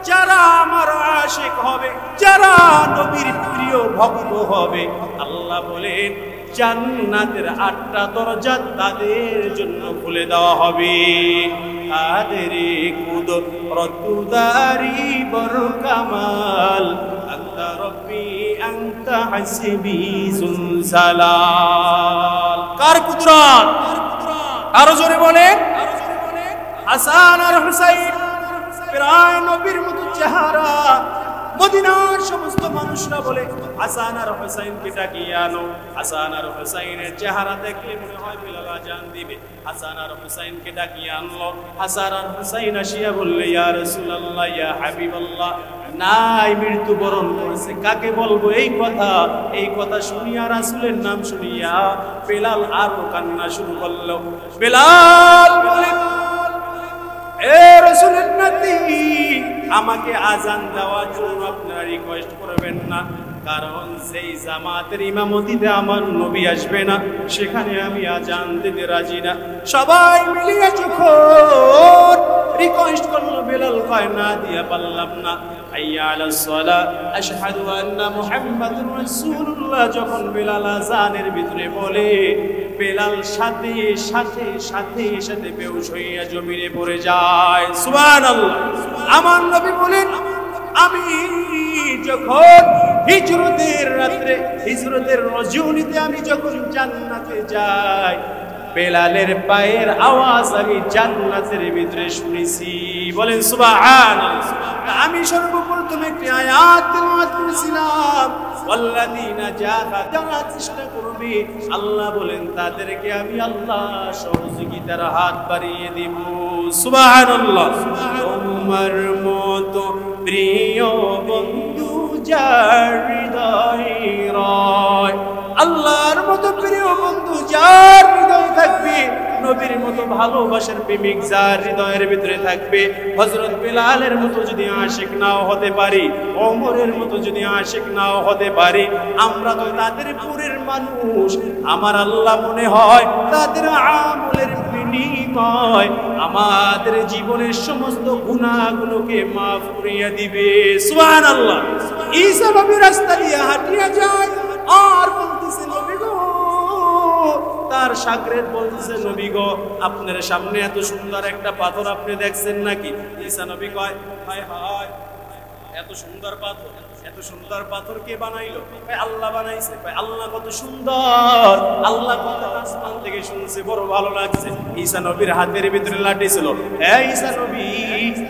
যারা আমার আশিক হবে, যারা নবীর প্রিয় ভক্ত হবে, আল্লাহ বলেন জান্নাতের 8টা দরজা তাদের জন্য খুলে দেওয়া হবে। তাদের কুদরতুদারি বর কামাল, আনতা রব্বি আনতা হাসবি জুলজালাল। কার কুদরত? আরো জোরে বলেন। হাসান আর হুসাইন প্রায় নবীর মতো চেহারা। মদিনার সমস্ত মানুষরা বলে, হাসান আর হুসাইনকে ডাকিয়ে আনো। হাসান আর হুসাইনের চেহারা দেখলে মনে হয় বেলাল আজান দিবে। হাসান আর হুসাইনকে ডাকিয়ে আনলো। হাসান আর হুসাইন আসিয়া বললে, ইয়া রাসূলুল্লাহ, ইয়া হাবিবাল্লাহ, নাই, মৃত্যুবরণ করেছে। কাকে বলবো এই কথা? এই কথা শুনিয়া, রাসূলের নাম শুনিয়া বেলাল আরো কান্না শুরু করলো। বেলাল বলে, এ রাসূলের নাতি, আমাকে আজান দেওয়ার জন্য আপনারা রিকোয়েস্ট করবেন না, কারণ সেই জামাতের ইমামতিতে আমার নবী আসবে না, সেখানে আমি আজান দিতে রাজি না। সবাই মিলিয়ে যখন রিকোয়েস্ট করলো, বেলাল কয় না দিয়া পারলাম না। হাইয়া আলাস সালাহ, আশহাদু আন্না মুহাম্মাদুর রাসূলুল্লাহ যখন বেলাল আজানের ভিতরে বলে, বেলাল সাথে সাথে সাথে সাথে বেহুশ হইয়া জমিনে পড়ে যায়। সুবহানাল্লাহ। আমার নবী বলেন, আমি যখন হিজরতের রাত্রে, হিজরতের রজনীতে আমি যখন জান্নাতে যাই, বেলালের পায়ের আওয়াজ আমি জান্নাতের ভিতরে শুনেছি। বলেন সুবহানাল্লাহ। আমি সর্বপ্রথম একটি আয়াত তেলাওয়াত করেছিলাম, ওয়াল্লাযীনা জাহাদু, চেষ্টা করবে, আল্লাহ বলেন তাদেরকে আমি আল্লাহ সহযোগিতার হাত বাড়িয়ে দিব। সুবহানাল্লাহ। তোমার মতো প্রিয় বন্ধু যার হৃদয়ে রয়, আল্লাহর মতো প্রিয় বন্ধু যার হৃদয়ে থাকবে, নবীর মতো ভালোবাসার প্রেমিক যার হৃদয়ের ভিতরে থাকবে, হযরত বিলালের মতো যদি আশিক নাও হতে পারি, ওমরের মতো যদি আশিক নাও হতে পারি, আমরা তো তাদের পুরের মানুষ। আমার আল্লাহ মনে হয় তাদের আমলের বিনিময় আমাদের জীবনের সমস্ত গুনাহগুলোকে মাফ করিয়া দিবে। সুবহানাল্লাহ। ঈসা নবী রাস্তা দিয়ে হাঁটিয়া যায় আর বলতেছে, নবী গো, তার শাগরেদ বলতেছে, নবী গো, আপনার সামনে এত সুন্দর একটা পাথর আপনি দেখছেন নাকি? ঈসা নবী কয়, হায় হায়, এত সুন্দর পাথর, এত সুন্দর পাথর কে বানাইলো? ভাই আল্লাহ বানাইছে। ভাই আল্লাহ কত সুন্দর, আল্লাহ কত আসমান থেকে শুনছে, বড় ভালো লাগছে। ঈসা নবীর হাতের ভিতরে লাঠি ছিল। এই ঈসা নবী,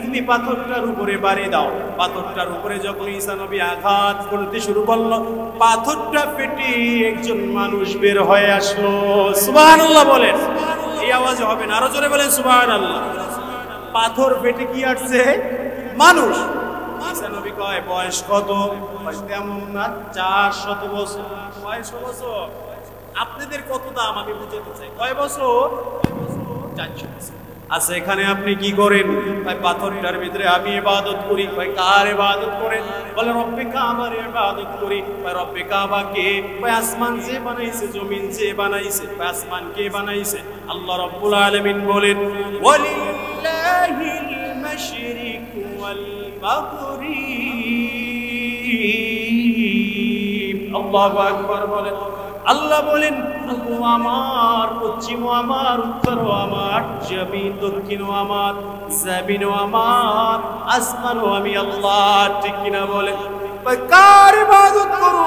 তুমি পাথরটার উপরে বাড়ি দাও। পাথরটার উপরে যখন ঈসা নবী আঘাত করতে শুরু করলো, পাথরটা ফেটে একজন মানুষ বের হয়ে আসলো। সুবহানাল্লাহ বলেন। এই আওয়াজে হবে না, আরো জোরে বলেন সুবহানাল্লাহ। পাথর ফেটে কি আসছে? মানুষ। ঈসা নবী কয়, বয়স কত? তেমন না, 400 বছর। 600 বছর। আপনাদের কত দাম আমি বুঝতে চাই। কয় বছর? 400 বছর। আচ্ছা, এখানে আপনি কি করেন? ভাই পাথরটার ভিতরে আমি ইবাদত করি। ভাই কার ইবাদত করেন? বলে রব্বে কাবার ইবাদত করি। ভাই রব্বে কাবা কে? ভাই আসমান যে বানাইছে, জমিন যে বানাইছে। ভাই আসমান কে বানাইছে? আল্লাহ রাব্বুল আলামিন বলেন, ওয়ালিল্লাহিল মাশরিক ওয়াল মাগরিব। আল্লাহু আকবার বলেন। আল্লাহ বলেন, পূর্ব আমার, পশ্চিম আমার, উত্তর আমার, জমিন দক্ষিণ আমার, জমিন আমার, আসমানও আমি আল্লাহ। ঠিক কিনা বলেন? কার ইবাদত করো?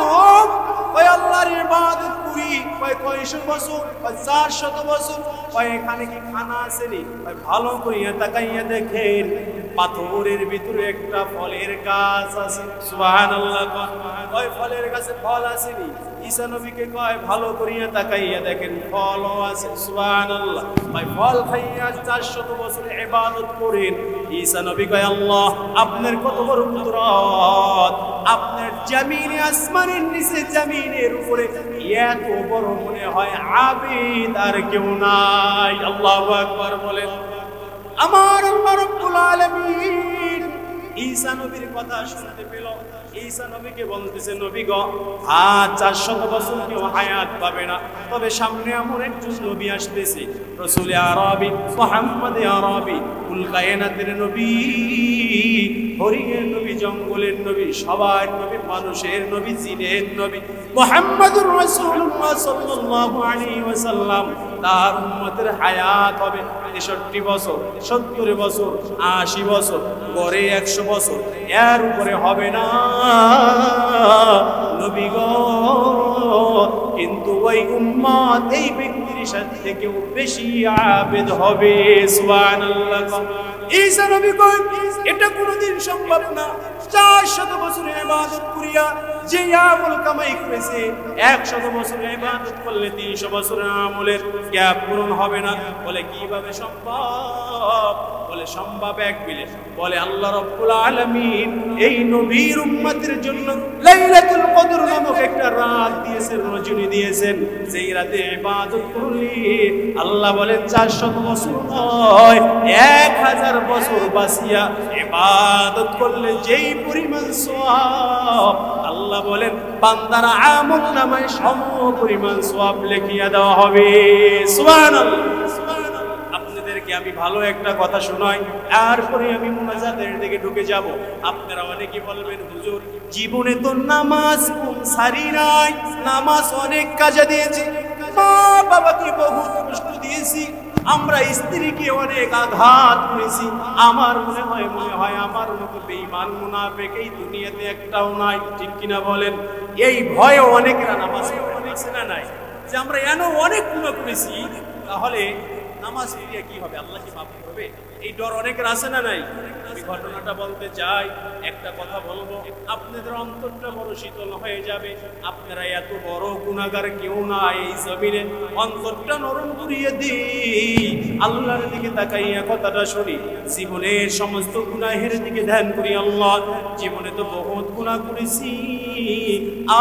ওই আল্লাহর ইবাদত করি। ওই 600 বছর, ওই 400 বছর। ওই এখানে কি খানা আসেনি? ওই ভালো করিয়া তাকাইয়া দেখেন, পাথরের ভিতরে একটা ফলের গাছ আছে। সুবহানাল্লাহ। ওই ফলের গাছে ফল আসেনি? ঈসা নবীকে কয়, ভালো করিয়া তাকাইয়া দেখেন, ফলও আছে। সুবহানাল্লাহ। ভাই ফল খাইয়া 400 বছর ইবাদত করেন। ঈসা নবী কয়, আল্লাহ আপনার কত বড় কুদরত, আপনার জমিনে আসমানের নিচে, জমিনের উপরে এত বড় মনে হয় আবিদ আর কেউ নাই। আল্লাহু আকবার বলেন। আমার আল্লাহ রাব্বুল আলামিন ঈসা নবীর কথা শুনতে পেল। ঈসা নবীকে বলতেছে, নবী গো, 400 বছর কেউ হায়াত পাবে না, তবে সামনে এমন একজন নবী আসতেছে, রাসূল আরবি, মুহাম্মদ আরবি, কুল কায়নাতের নবী, হরিণের নবী, জঙ্গলের নবী, সবার নবী, মানুষের নবী, জিনের নবী, মুহাম্মদুর রাসূলুল্লাহ সাল্লাল্লাহু আলাইহি ওয়াসাল্লাম। তার উম্মতের হায়াত হবে 63 বছর, 70 বছর, 80 বছর, গড়ে 100 বছর, এর উপরে হবে না নবী গো। কিন্তু ওই উম্মত, এই ব্যক্তির সাথে কেউ বেশি আবেদ হবে। সুবহানাল্লাহ। ঈসা নবী কয়, এটা কোনোদিন সম্ভব না। 400 বছর ইবাদত করিয়া যে আমল কামাই করেছে, 100 বছর ইবাদত করলে 300 বছরের আমলের গ্যাপ পূরণ হবে না। বলে কিভাবে সম্ভব? বলে সম্ভব এক মিলে। বলে আল্লাহ রাব্বুল আলামিন এই নবীর উম্মতের জন্য লাইলাতুল কদর নামক একটা রাত দিয়েছেন, রজনী দিয়েছেন। সেই রাতে ইবাদত করলে আল্লাহ বলেন 400 বছর নয়, 1000 বছর বাসিয়া ইবাদত করলে যেই পরিমাণ সওয়াব, আল্লাহ বলেন বান্দার আমল নামায় সম পরিমাণ সওয়াব লিখিয়া দেওয়া হবে। সুবহানাল্লাহ। আপনাদেরকে আমি ভালো একটা কথা শোনাই, তারপরে আমি মুনাজাতের দিকে ঢুকে যাব। আপনারা অনেকে বলবেন, হুজুর জীবনে তো নামাজ সারি নাই, নামাজ অনেক কাজে দিয়েছি, মা বাবাকে বহুত কষ্ট দিয়েছি, আমরা স্ত্রীকে অনেক আঘাত করেছি, আমার মনে হয় আমার মতো বেঈমান মুনাফিক এই দুনিয়াতে একটাও নাই। ঠিক কিনা বলেন? এই ভয়ে অনেকেরা নামাজ পড়ে না, নাই যে আমরা এমন অনেক গুনাহ করেছি, তাহলে নামাজ পড়িয়া কি হবে? আল্লাহ কি মাফ করবে? এই ডর অনেকের আছে না নাই? আমি ঘটনাটা বলতে চাই, একটা কথা বলবো, আপনাদের অন্তরটা বড় শীতল হয়ে যাবে। আপনারা এত বড় গুনাহগার কেউ না এই জমিনে, অন্তরটা নরম করিয়ে দিই, আল্লাহর দিকে তাকাইয়া কথাটা শুনি, জীবনের সমস্ত গুনাহের দিকে ধ্যান করি। আল্লাহ, জীবনে তো বহুত গুনাহ করেছি,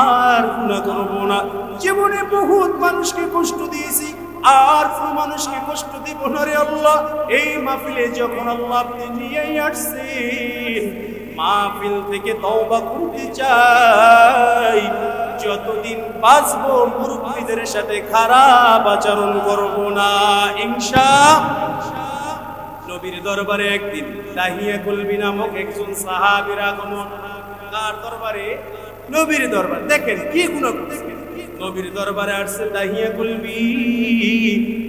আর গুনাহ করব না। জীবনে বহুত মানুষকে কষ্ট দিয়েছি, আর কোন মানুষকে কষ্ট দিব না রে আল্লাহ। এই মাহফিলে যখন আল্লাহ আপনি নিয়ে আসছেন, মাহফিল থেকে তওবা করতে চাই, যতদিন বাঁচবো মুরব্বিদের সাথে খারাপ আচরণ করব না ইনশাআল্লাহ। নবীর দরবারে একদিন দাহিয়া কুলবি নামক একজন সাহাবীর আগমন। কার দরবারে? নবীর দরবার। দেখেন কি গুনাহ করছে। নবীর দরবারে আসছে দাহিয়া কুলবি,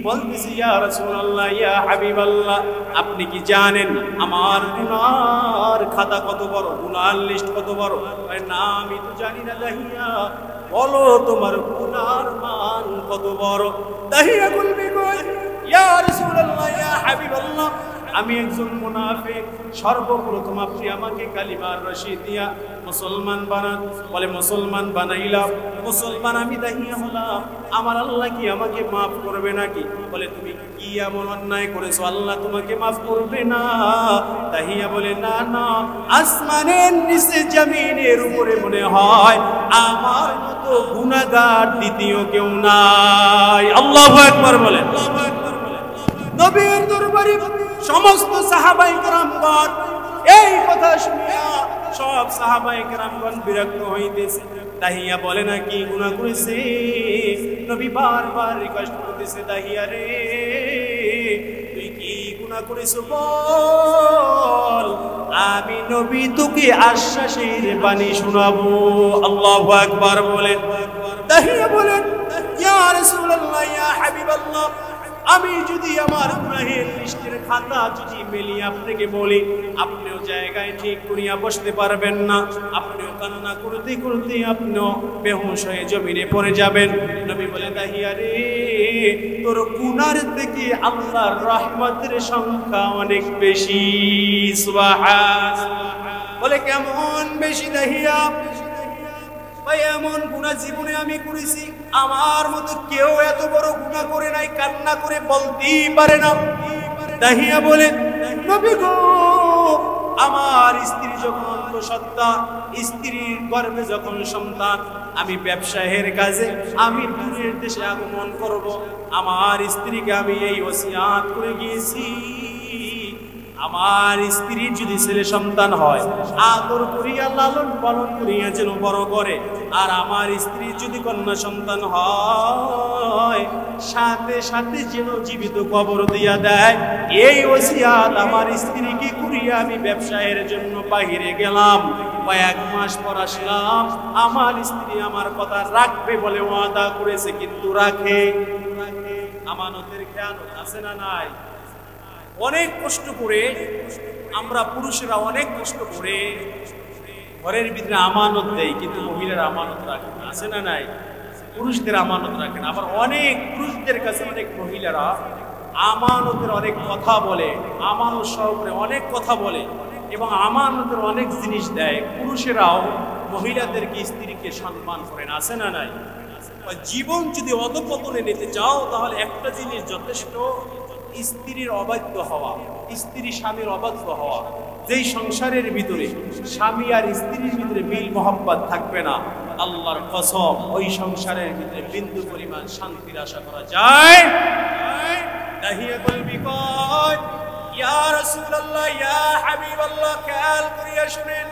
বলতেছে ইয়া রাসূলুল্লাহ, ইয়া হাবিবাল্লাহ, আপনি কি জানেন আমার গুনার খাতা কত বড়, গুনার লিস্ট কত বড়? না আমি তো জানি না দাহিয়া, বলো তোমার গুনার মান কত বড়। দাহিয়া কুলবি কয় ইয়া রাসূলুল্লাহ, ইয়া হাবিবাল্লাহ, আমি একজন মুনাফিক, সর্বপ্রথম আপনি আমাকে কালিমার রশিদ দিয়া মুসলমান বানান। বলে মুসলমান বানাইলাম, মুসলমান আমি দাহিয়া হলাম, আমার আল্লাহ কি আমাকে মাফ করবে নাকি? বলে তুমি কি এমন অন্যায় করেছো আল্লাহ তোমাকে মাফ করবে না? দাহিয়া বলে না না, আসমানের নিচে জমিনের উপরে মনে হয় আমার মতো গুনাহগার দ্বিতীয় কেউ নাই। আল্লাহু আকবার বলেন। নবীর দরবারে সমস্ত সাহাবায়ে কেরামগণ এই কথা শুনিয়া সব সাহাবায়ে কেরামগণ বিরক্ত হইতেছে। দাহিয়া বলে না কি গুনাহ করেছে? নবী বারবার রিকোয়েস্ট করতেছে, দাহিয়া রে তুই কি গুনাহ করেছো বল, আমি নবী তোকে আশ্বাসের বাণী শোনাবো। আল্লাহু আকবার বলেন। দাহিয়া বলেন ইয়া রাসূলুল্লাহ, ইয়া হাবিবাল্লাহ, আমি যদি আমার গুনাহের লিস্টের খাতা যদি মেলি আপনাকে বলি, আপনিও জায়গায় ঠিক করিয়া বসতে পারবেন না, আপনিও কান্না করতে করতে আপনিও বেহুশ হয়ে জমিনে পড়ে যাবেন। নবী বলে দাহিয়া রে তোর গুনার থেকে আল্লাহর রহমতের সংখ্যা অনেক বেশি। সুবহানাল্লাহ। বলে কেমন বেশি দাহিয়া? ভাই এমন গুনাহ জীবনে আমি করেছি, আমার মতো কেউ এত বড় গুনাহ করে নাই, কান্না করে বলতেই পারে না। দাহিয়া বলে নবী গো, আমার স্ত্রী যখন অন্তঃসত্ত্বা, স্ত্রীর গর্ভে যখন সন্তান, আমি ব্যবসায়ের কাজে আমি দূরের দেশে আগমন করব, আমার স্ত্রীকে আমি এই ওসিয়াত করে গিয়েছি, আমার স্ত্রীর যদি ছেলে সন্তান হয় আদর করিয়া লালন পালন করিয়া যেন বড় করে, আর আমার স্ত্রীর যদি কন্যা সন্তান হয় সাথে সাথে যেন জীবিত কবর দিয়া দেয়। এই ওসিয়াত আমার স্ত্রীকে করিয়া আমি ব্যবসায়ের জন্য বাহিরে গেলাম, কয়েক মাস পর আসলাম, আমার স্ত্রী আমার কথা রাখবে বলে ওয়াদা করেছে, কিন্তু রাখে? আমানতের খেয়াল আছে না নাই? অনেক কষ্ট করে আমরা পুরুষেরা অনেক কষ্ট করে ঘরের ভিতরে আমানত দেয়, কিন্তু মহিলারা আমানত রাখে না, আছে না নাই? পুরুষদের আমানত রাখে না। আবার অনেক পুরুষদের কাছে অনেক মহিলারা আমানতের অনেক কথা বলে, আমানত সহকারে অনেক কথা বলে এবং আমানতের অনেক জিনিস দেয়। পুরুষেরাও মহিলাদেরকে স্ত্রীকে সম্মান করেন, আছে না নাই? জীবন যদি অধপতনে নিতে চাও তাহলে একটা জিনিস যথেষ্ট, স্ত্রীর অবাধ্য হওয়া, স্ত্রী স্বামীর অবাধ্য হওয়া। যেই সংসারের ভিতরে স্বামী আর স্ত্রীর ভিতরে মিল মহব্বত থাকবে না, আল্লাহর কসম ওই সংসারের ভিতরে বিন্দু পরিমাণ শান্তির আশা করা যায়? দাহিয়া কলবি কয় ইয়া রাসূলুল্লাহ, ইয়া হাবিবাল্লাহ, খেয়াল করিয়া শুনেন।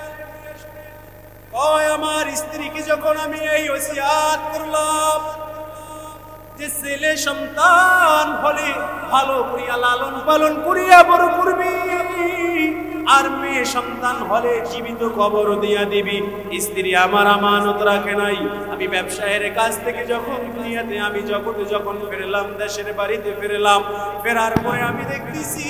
কয় আমার স্ত্রীকে যখন আমি এই ওসিয়াত করলাম যে ছেলে সন্তান হলে ভালো করিয়া লালন পালন করিয়া বড় করবি, আর মেয়ে সন্তান হলে জীবিত কবর দিয়া দিবি, স্ত্রী আমার আমানত রাখে নাই। আমি ব্যবসায়ের কাছ থেকে যখন দুনিয়াতে আমি জগতে যখন ফিরলাম, দেশের বাড়িতে ফিরলাম, ফেরার পরে আমি দেখতেছি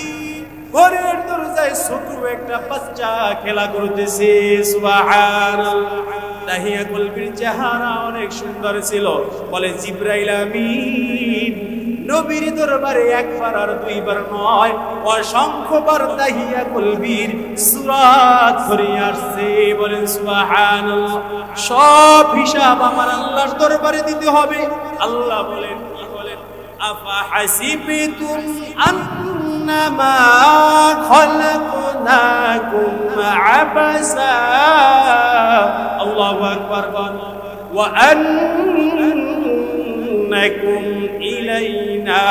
ঘরের দরজায় ছোট একটা বাচ্চা খেলা করতেছে। সুবহানাল্লাহ। দাহিয়া কলবির চেহারা অনেক সুন্দর ছিল। বলে জিবরাইল আমিন নবীর দরবারে একবার আর দুইবার নয়, অসংখ্যবার দাহিয়া কলবির সূরাত ধরে আসছে। বলেন সুবহানাল্লাহ। সব হিসাব আমার আল্লাহর দরবারে দিতে হবে। আল্লাহ বলেন, কি বলেন? আফা হাসিবতুম আন্নামা খালাকনাকুম আবাসা, আল্লাহু আকবার, ওয়া আন্নাকুম ইলা ইলাইনা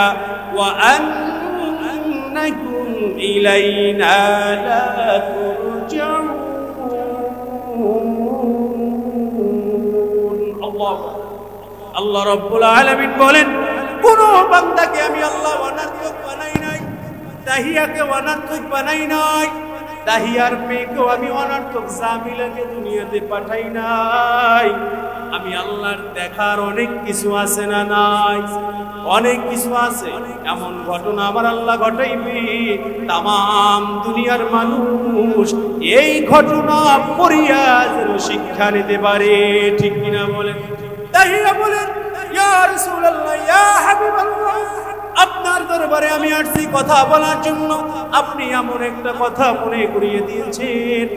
ওয়া আন্নাকুম ইলাইনা লা তুরজাউন। আল্লাহ রাব্বুল আলামিন বলেন, কোন বান্দাকে আমি আল্লাহ অনার্থক বানাই নাই, দাহিয়াকে অনার্থক বানাই নাই, দাহিয়ার মেয়েকেও আমি অনার্থক জামিলাকে দুনিয়াতে পাঠাই নাই। আমি আল্লাহর দেখার অনেক কিছু আছে না নাই? অনেক কিছু আছে। এমন ঘটনা আমার আল্লাহ ঘটাইবে, তামাম দুনিয়ার মানুষ এই ঘটনা পড়িয়া যেন শিক্ষা নিতে পারে। ঠিক কিনা বলেন? দাহিয়া বলেন, ইয়া রাসূলুল্লাহ, ইয়া হাবিবাল্লাহ, আপনার দরবারে আমি আসছি কথা বলার জন্য। আপনি এমন একটা কথা মনে করিয়ে দিয়েছেন,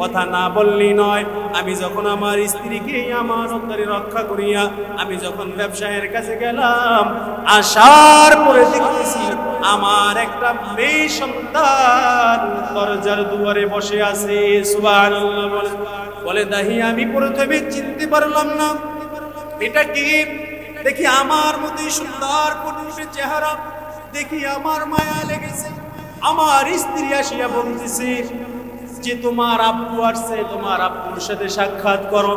কথা না বললেই নয়। আমি যখন আমার স্ত্রীকে আমার অন্তরে রক্ষা করিয়া আমি যখন ব্যবসায়ের কাছে গেলাম, আসার পরে দেখতেছি আমার একটা মেয়ে সন্তান দরজার দুয়ারে বসে আছে। সুবহানাল্লাহ বলে, দাহিয়া আমি প্রথমে চিনতে পারলাম না এটা কি। দেখি আমার মধ্যে সুন্দর কুটুসে চেহারা, দেখি আমার মায়া লেগেছে। আমার স্ত্রী আসিয়া বলতেছে যে তোমার আব্বু আসছে, তোমার আব্বুর সাথে সাক্ষাৎ করো।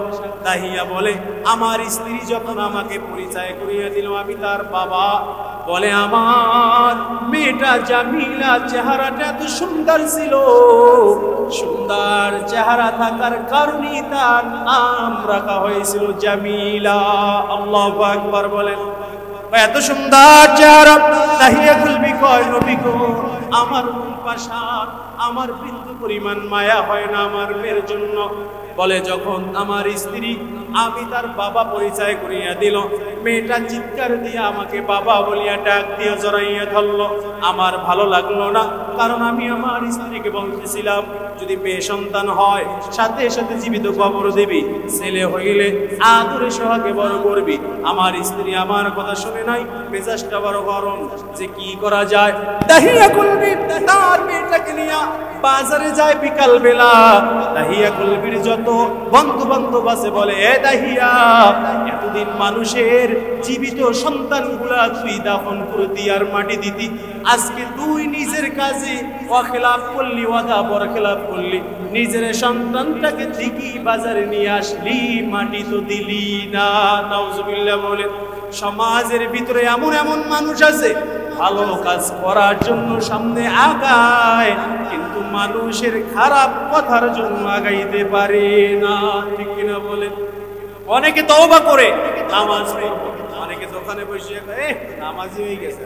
দাহিয়া বলে, আমার স্ত্রী যখন আমাকে পরিচয় করিয়ে দিল আমি তার বাবা। বলে, আমার মেয়েটা জামিলা চেহারাটা এত সুন্দর ছিল, সুন্দর চেহারা থাকার কারণে তার নাম রাখা হয়েছিল জামিলা। আল্লাহু আকবার বলেন। এত সুন্দর চেহারা। দাহিয়া খুলবি কয়, নবী গো, আমার পাশা আমার বিন্দু পরিমাণ মায়া হয় না আমার মেয়ের জন্য। বলে, যখন আমার স্ত্রী আমি তার বাবা পরিচয় করিয়া দিল, মেয়েটা চিৎকার দিয়ে আমাকে বাবা বলিয়া ডাক দিয়ে জড়াইয়া ধরল। আমার ভালো লাগলো না, কারণ আমি আমার স্ত্রীকে বলতেছিলাম যদি মেয়ে সন্তান হয় সাথে সাথে জীবিত কবর দিবি, ছেলে হইলে আদরে সোহাগে বড় করবি। আমার স্ত্রী আমার কথা শুনে নাই, মেজাজটা বড় গরম, যে কি করা যায়। দাহিয়া কুলবি তার মেয়েটাকে নিয়ে বাজারে যায় বিকাল বেলা। দাহিয়া কুলবির যত বন্ধু বান্ধব আছে বলে, এ দাহিয়া, এতদিন মানুষের জীবিত সন্তানগুলা তুই দাফন করতি আর মাটি দিতি, আজকে তুই নিজের কাজে অখেলাপ করলি, ওয়াদা বরখেলাপ করলি, নিজের সন্তানটাকে ঠিকই বাজারে নিয়ে আসলি, মাটি তো দিলি না। নাউজুবিল্লাহ বলে। সমাজের ভিতরে এমন এমন মানুষ আছে ভালো কাজ করার জন্য সামনে আগায়, কিন্তু মানুষের খারাপ কথার জন্য আগাইতে পারে না। ঠিক কিনা বলেন? অনেকে তওবা করে নামাজ পড়বে, অনেকে দোকানে বসে নামাজি হয়ে গেছে,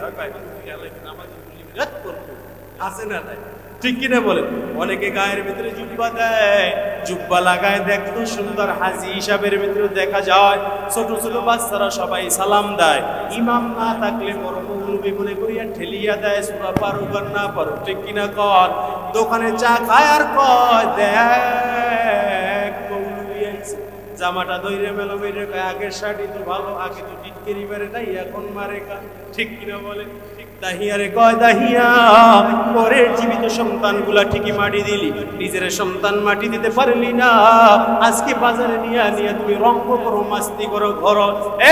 আছে না তাই? ঠিক কিনা বলেন? অনেকে গায়ের ভিতরে জুব্বা দেয়, জুব্বা লাগায় দেখতো সুন্দর হাজি হিসাবের ভিতরে দেখা যায়। ছোট ছোট বাচ্চারা সবাই সালাম দেয়, ইমাম না থাকলে বড় মুরব্বি মনে করিয়া ঠেলিয়া দেয়, সূরা পারো আর না পারো। ঠিক কিনা কর? দোকানে চা খায় আর কয়, দেখ জামাটা দইরে মেলো মেরে কয়, আগের শাড়ি তো ভালো, আগে তো টিটকেরি মারে নাই, এখন মারে কা। ঠিক কিনা বলে? দাহিয়ারে কয়, দাহিয়া, পরের জীবিত সন্তানগুলা ঠিকই মাটি দিলি, নিজের সন্তান মাটি দিতে পারলি না। আজকে বাজারে নিয়ে নিয়ে তুমি রঙ্গ করো, মাস্তি করো, ঘর।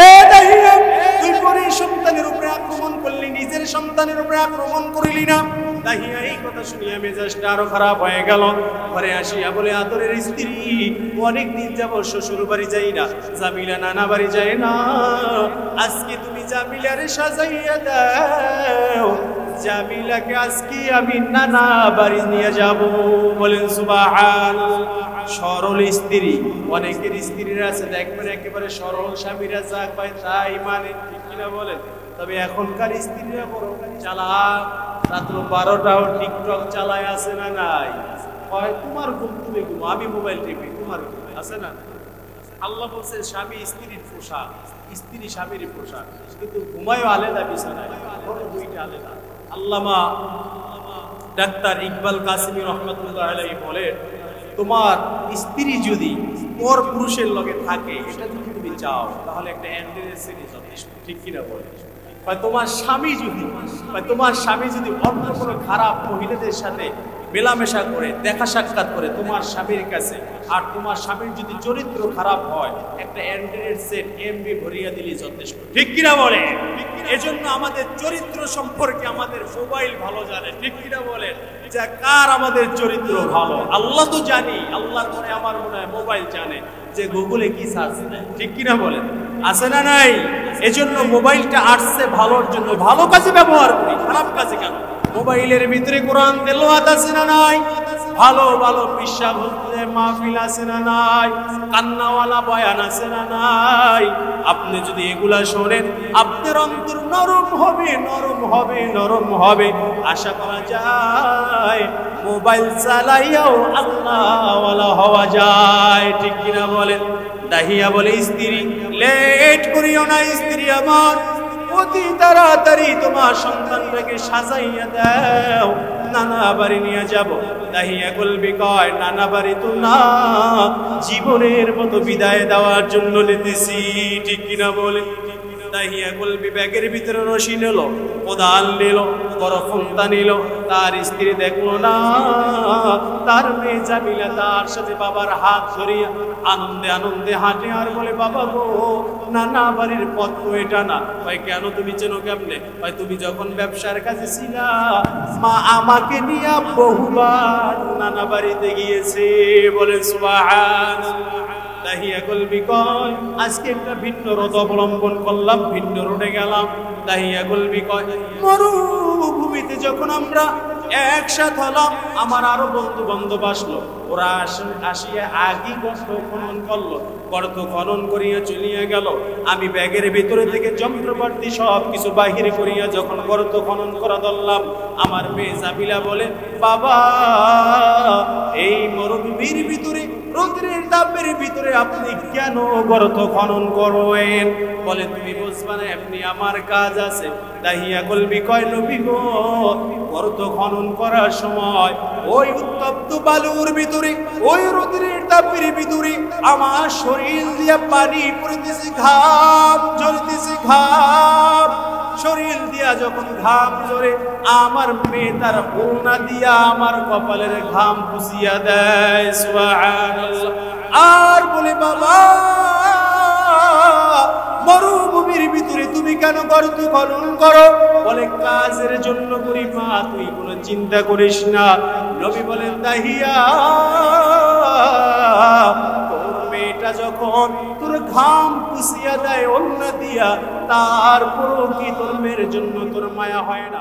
এ দাহিয়া, তুই পরের সন্তানের উপরে আক্রমণ করলি, নিজের সন্তানের উপরে আক্রমণ করিলি না। দাহিয়া এই কথা শুনিয়া মেজাজটা আরো খারাপ হয়ে গেল। ঘরে আসিয়া বলে, আদরের স্ত্রী, অনেকদিন যাব শ্বশুর বাড়ি যাই না, জামিলা নানা বাড়ি যায় না, আজকে তুমি জামিলারে সাজাইয়া দাও, জামিলাকে আজকে আমি নানা বাড়ি নিয়ে যাব। বলেন সুবহানাল্লাহ। সরল স্ত্রী, অনেকের স্ত্রীরা আছে দেখবেন একেবারে সরল, স্বামীরা যা কয় তাই মানে। ঠিক কিনা বলেন? তবে এখনকার স্ত্রীরা বড় চালাক, রাত্র 12টাও টিকটক চালায়, আছে না নাই? হয় তোমার ঘুম তুমি ঘুমো, আমি মোবাইল টিপি, তোমার ঘুম, আছে না? আল্লাহ বলছে স্বামী স্ত্রীর পোশাক, স্ত্রী স্বামীর পোশাক, কিন্তু ঘুমায়ও আলাদা বিছানায়, দুইটা আলাদা। আল্লামা ডাক্তার ইকবাল কাসিমি রহমাতুল্লাহ আলাইহি বলেন, তোমার স্ত্রী যদি পর পুরুষের লগে থাকে, এটা যদি তুমি চাও, তাহলে একটা অ্যান্টিনেসিডি যথেষ্ট। ঠিক কিনা বলে? তোমার স্বামী যদি অন্য কোনো খারাপ মহিলাদের সাথে মেলামেশা করে দেখা সাক্ষাৎ করে তোমার স্বামীর কাছে, আর তোমার স্বামীর যদি চরিত্র খারাপ হয় একটা অ্যান্ড্রয়েড সেট এমবি ভরিয়ে দিলেই যথেষ্ট, ঠিক কিনা বলে? এজন্য আমাদের চরিত্র সম্পর্কে আমাদের মোবাইল ভালো জানে, ঠিক কিনা বলেন? যে কার আমাদের চরিত্র ভালো আল্লাহ তো জানি, আল্লাহর মনে আমার মনে হয় মোবাইল জানে যে গুগলে কি সার্চ দেয়, ঠিক কিনা বলেন? আছে না নাই? এজন্য মোবাইলটা আসছে ভালোর জন্য, ভালো কাজে ব্যবহার করি, খারাপ কাজে কেন? মোবাইলের ভিতরে কোরআন তেলাওয়াত আছে না নাই? ভালো ভালো পিশা বলতে মাহফিল আছে না নাই? কান্নাওয়ালা বয়ান আছে না নাই? আপনি যদি এগুলা শোনেন আপনার অন্তর নরম হবে, নরম হবে, নরম হবে। আশা করা যায় মোবাইল চালাইয়াও আল্লাহওয়ালা হওয়া যায়, ঠিক কিনা বলেন? দাহিয়া বলে, স্ত্রী লেট করিও না, স্ত্রী আমার অতি তাড়াতাড়ি তোমার সন্তানটাকে সাজাইয়া দাও, নানা বাড়ি নিয়ে যাব। দাহিয়া কলবি কয়, নানা বাড়ি তো না, জীবনের মতো বিদায় দেওয়ার জন্য নিতেছি, ঠিক কিনা বলে? দাহিয়া কলবি ব্যাগের ভিতরে রশি নিল, কোদাল নিল, বড় ফোনটা নিল। তার স্ত্রী দেখলো না তার মেয়ে জামিলা তার সাথে বাবার হাত ধরিয়া আনন্দে আনন্দে হাঁটে আর বলে, বাবা গো, নানা বাড়ির পথ তো এটা না। ভাই কেন, তুমি চেনো কেমনে? ভাই তুমি যখন ব্যবসার কাজে ছিলা মা আমাকে নিয়ে বহুবার নানা বাড়িতে গিয়েছে, বলে সুবহানাল্লাহ। দাহিয়া কলবি কয়, আজকে একটা ভিন্ন রোড অবলম্বন করলাম, ভিন্ন রোডে গেলাম। দাহিয়া কলবি কয়, মরুভূমিতে যখন আমরা একসাথ হলাম আমার আরো বন্ধু বান্ধব আসলো, ওরা আসিয়া আগি গর্ত খনন করলো, গর্ত খনন করিয়া চলিয়া গেল। আমি ব্যাগের ভিতরে থেকে যন্ত্রপাতি সব কিছু বাহির করিয়া যখন গর্ত খনন করা ধরলাম, আমার মেয়ে জামিলা বলে, বাবা এই মরুভূমির ভিতরে রৌদ্রের তাপের ভিতরে আপনি কেন গর্ত খনন করেন? বলে, তুমি বুঝবা না, এমনি আমার কাজ আছে। দাহিয়া কলবি কয়, নবী গো, গর্ত খনন করার সময় ওই উত্তপ্ত বালুর ভিতরে, ওই রৌদ্রের তাপের ভিতরে আমার শরীর দিয়া পানি পড়তেছে, ঘাম ঝরতেছে, ঘাম শরীর দিয়া যখন ঘাম ঝরে আমার মেয়ে তার ওড়না দিয়া আমার কপালের ঘাম পুষিয়া দেয়, সুবহানাল্লাহ। আর বলে, বাবা মরুভূমির ভিতরে তুমি কেন গর্ত খনন করো? বলে, কাজের জন্য করি মা, তুই কোনো চিন্তা করিস না। নবী বলেন, দাহিয়া তোর মেয়েটা যখন তোর ঘাম পুষিয়া দেয় ওড়না দিয়া, তারপরও কি তোর মেয়ের জন্য তোর মায়া হয় না?